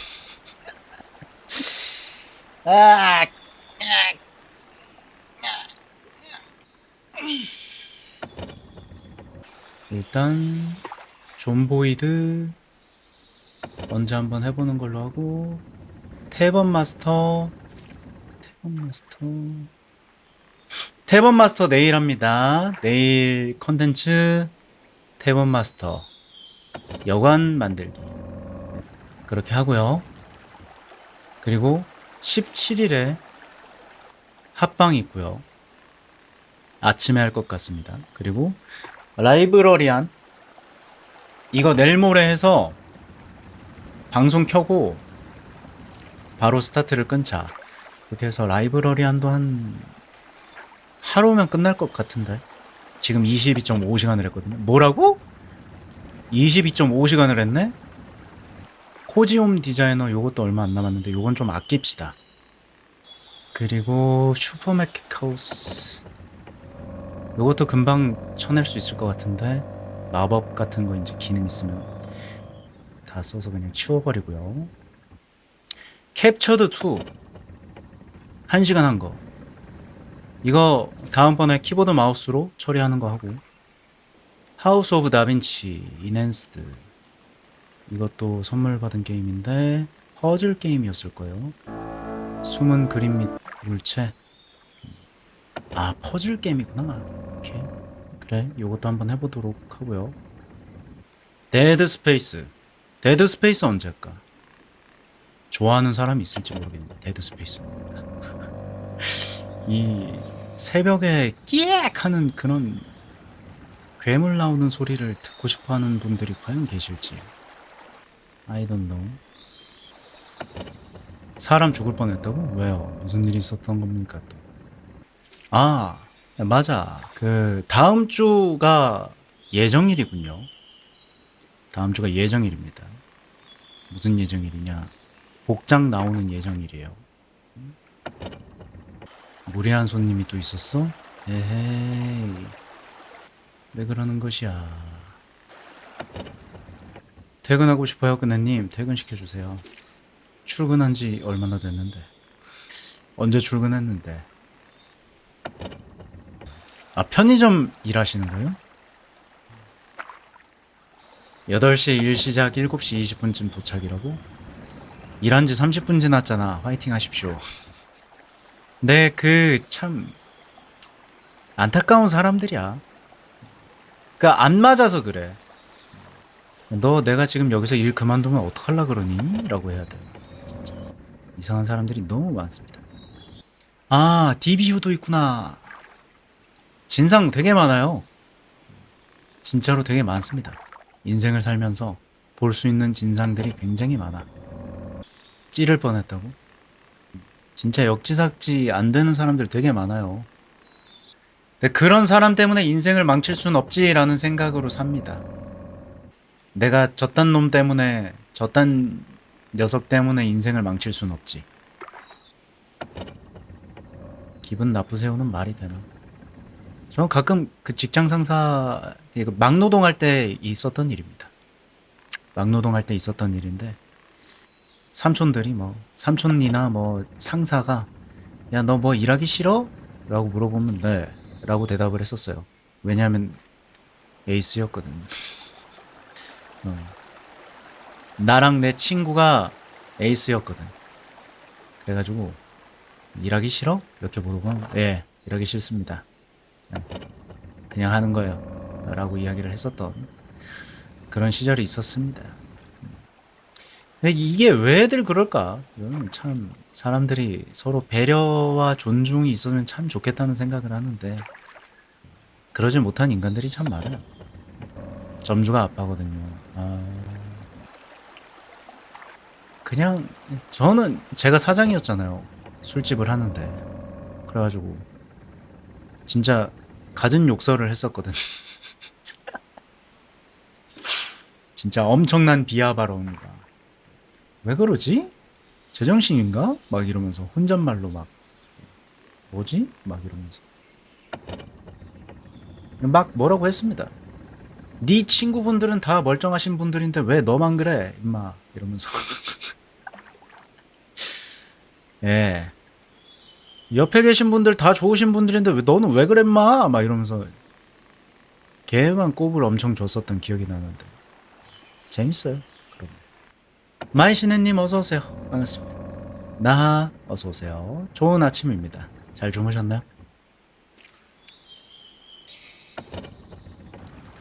아, 일단 존보이드 언제 한번 해보는 걸로 하고 태번 마스터 내일 합니다. 내일 컨텐츠 태번 마스터 여관 만들기 그렇게 하고요. 그리고 17일에 합방이 있고요. 아침에 할 것 같습니다. 그리고 라이브러리안 이거 내일 모레 해서 방송 켜고 바로 스타트를 끊자. 그렇게 해서 라이브러리안도 한 하루면 끝날 것 같은데 지금 22.5시간을 했거든요. 뭐라고? 22.5시간을 했네? 코지홈 디자이너 요것도 얼마 안 남았는데 요건 좀 아낍시다. 그리고 슈퍼마켓 하우스 요것도 금방 쳐낼 수 있을 것 같은데 마법 같은 거 이제 기능 있으면 다 써서 그냥 치워버리고요. 캡처드 2 1시간 한 거 이거 다음번에 키보드 마우스로 처리하는 거 하고 하우스 오브 다빈치 인핸스드 이것도 선물 받은 게임인데 퍼즐 게임이었을 거예요. 숨은 그림 및 물체 아 퍼즐 게임이구나. 오케이 그래 요것도 한번 해보도록 하고요. 데드 스페이스 데드 스페이스 언제일까? 좋아하는 사람이 있을지 모르겠네. 데드 스페이스 이 새벽에 끼액 하는 그런 괴물 나오는 소리를 듣고 싶어하는 분들이 과연 계실지 I don't know. 사람 죽을 뻔했다고? 왜요? 무슨 일이 있었던 겁니까 또? 아 맞아 그 다음 주가 예정일이군요. 다음 주가 예정일입니다. 무슨 예정일이냐 복장 나오는 예정일이에요. 무례한 손님이 또 있었어? 에헤이 왜 그러는 것이야. 퇴근하고 싶어요 끈혜님. 퇴근시켜주세요. 출근한 지 얼마나 됐는데 언제 출근했는데. 아 편의점 일하시는 거예요? 8시에 일 시작 7시 20분쯤 도착이라고? 일한 지 30분 지났잖아. 화이팅 하십시오. 네, 그 참 안타까운 사람들이야. 그러니까 안 맞아서 그래. 너 내가 지금 여기서 일 그만두면 어떡하려 그러니? 라고 해야 돼. 진짜. 이상한 사람들이 너무 많습니다. 아, DBU도 있구나. 진상 되게 많아요. 진짜로 되게 많습니다. 인생을 살면서 볼 수 있는 진상들이 굉장히 많아. 찌를 뻔했다고? 진짜 역지사지 안 되는 사람들 되게 많아요. 근데 그런 사람 때문에 인생을 망칠 순 없지라는 생각으로 삽니다. 내가 저딴 놈 때문에, 저딴 녀석 때문에 인생을 망칠 순 없지. 기분 나쁘세요는 말이 되나? 저는 가끔 그 직장 상사, 막노동할 때 있었던 일입니다. 막노동할 때 있었던 일인데, 삼촌들이 삼촌이나 상사가, 야, 너 뭐 일하기 싫어? 라고 물어보면, 네. 라고 대답을 했었어요. 왜냐하면 에이스였거든. 나랑 내 친구가 에이스였거든. 그래가지고 일하기 싫어? 이렇게 물어보면 예, 일하기 싫습니다. 그냥 하는 거예요. 라고 이야기를 했었던 그런 시절이 있었습니다. 근데 이게 왜들 그럴까? 이건 참 사람들이 서로 배려와 존중이 있으면 참 좋겠다는 생각을 하는데 그러지 못한 인간들이 참 많아요. 점주가 아빠거든요. 그냥 저는 제가 사장이었잖아요. 술집을 하는데 그래가지고 진짜 갖은 욕설을 했었거든. 진짜 엄청난 비하 발언과 왜 그러지? 제정신인가? 막 이러면서 혼잣말로 막 뭐지? 막 이러면서 막 뭐라고 했습니다. 네 친구분들은 다 멀쩡하신 분들인데 왜 너만 그래? 임마 이러면서 예. 옆에 계신 분들 다 좋으신 분들인데 왜 너는 왜 그래 임마? 막 이러면서 걔만 꼽을 엄청 줬었던 기억이 나는데 재밌어요. 그럼 마이시네님 어서 오세요. 반갑습니다. 나하 어서 오세요. 좋은 아침입니다. 잘 주무셨나요?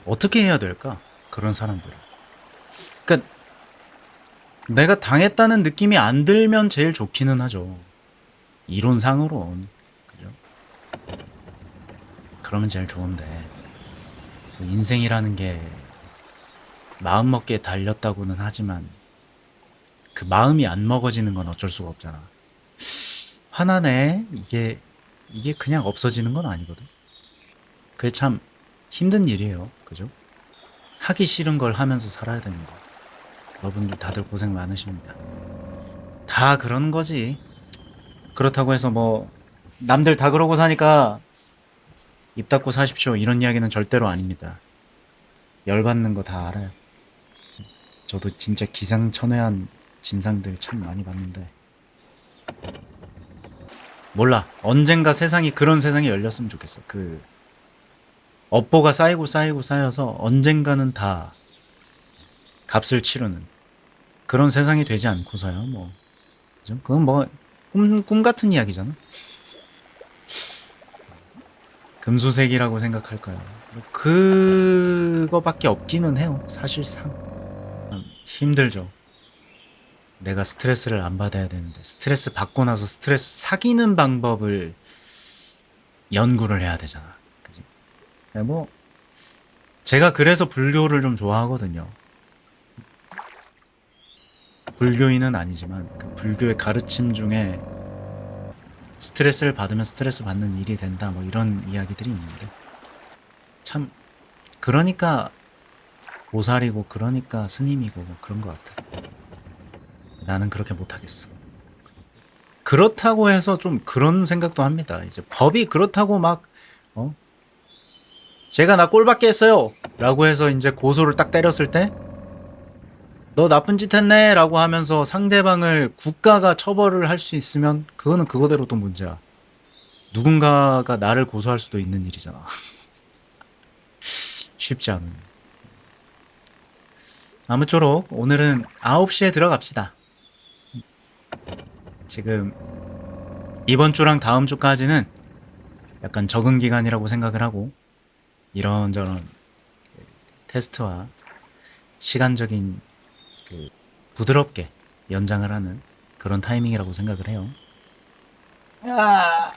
어떻게 해야 될까? 그런 사람들을. 그러니까 내가 당했다는 느낌이 안 들면 제일 좋기는 하죠. 이론상으론 그죠? 그러면 제일 좋은데 인생이라는 게 마음먹기에 달렸다고는 하지만 그 마음이 안 먹어지는 건 어쩔 수가 없잖아. 화나네. 이게 그냥 없어지는 건 아니거든. 그게 참 힘든 일이에요. 그죠? 하기 싫은 걸 하면서 살아야 되는 거. 여러분들 다들 고생 많으십니다. 다 그런 거지. 그렇다고 해서 뭐 남들 다 그러고 사니까 입 닫고 사십시오 이런 이야기는 절대로 아닙니다. 열받는 거 다 알아요. 저도 진짜 기상천외한 진상들 참 많이 봤는데 몰라. 언젠가 세상이 그런 세상이 열렸으면 좋겠어. 그 업보가 쌓이고 쌓이고 쌓여서 언젠가는 다 값을 치르는 그런 세상이 되지 않고서야 뭐 그죠? 그건 뭐 꿈 같은 이야기잖아. 금수색이라고 생각할까요? 뭐 그거밖에 없기는 해요. 사실상 힘들죠. 내가 스트레스를 안 받아야 되는데 스트레스 받고 나서 스트레스 사귀는 방법을 연구를 해야 되잖아. 그지? 네, 뭐 제가 그래서 불교를 좀 좋아하거든요. 불교인은 아니지만 그 불교의 가르침 중에 스트레스를 받으면 스트레스 받는 일이 된다 뭐 이런 이야기들이 있는데 참 그러니까 보살이고 그러니까 스님이고 뭐 그런 것 같아. 나는 그렇게 못하겠어. 그렇다고 해서 좀 그런 생각도 합니다. 이제 법이 그렇다고 막 어? 제가 나 꼴밖에 했어요 라고 해서 이제 고소를 딱 때렸을 때 너 나쁜 짓 했네 라고 하면서 상대방을 국가가 처벌을 할 수 있으면 그거는 그거대로 또 문제야. 누군가가 나를 고소할 수도 있는 일이잖아. 쉽지 않은. 아무쪼록 오늘은 9시에 들어갑시다. 지금 이번 주랑 다음 주까지는 약간 적응 기간이라고 생각을 하고 이런저런 테스트와 시간적인 그 부드럽게 연장을 하는 그런 타이밍이라고 생각을 해요. 아,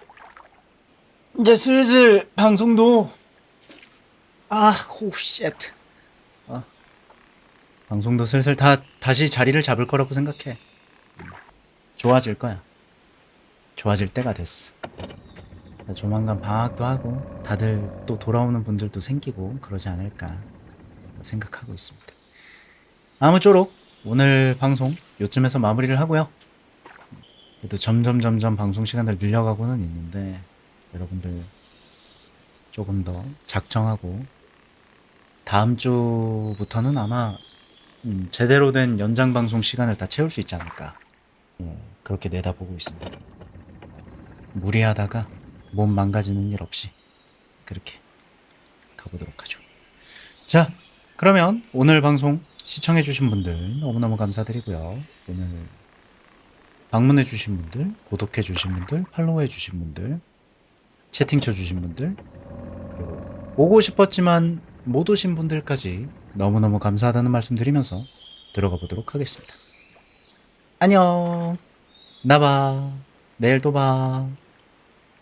이제 슬슬 방송도 호쉣. 방송도 슬슬 다시 자리를 잡을 거라고 생각해. 좋아질 거야. 좋아질 때가 됐어. 조만간 방학도 하고 다들 또 돌아오는 분들도 생기고 그러지 않을까 생각하고 있습니다. 아무쪼록 오늘 방송 요쯤에서 마무리를 하고요. 그래도 점점 방송 시간을 늘려가고는 있는데 여러분들 조금 더 작정하고 다음 주부터는 아마 제대로 된 연장 방송 시간을 다 채울 수 있지 않을까. 그렇게 내다보고 있습니다. 무리하다가 몸 망가지는 일 없이 그렇게 가보도록 하죠. 자, 그러면 오늘 방송 시청해주신 분들 너무너무 감사드리고요. 오늘 방문해주신 분들, 구독해주신 분들, 팔로우해주신 분들, 채팅 쳐주신 분들, 그리고 오고 싶었지만 못 오신 분들까지 너무너무 감사하다는 말씀 드리면서 들어가 보도록 하겠습니다. 안녕. 나봐. 내일 또 봐.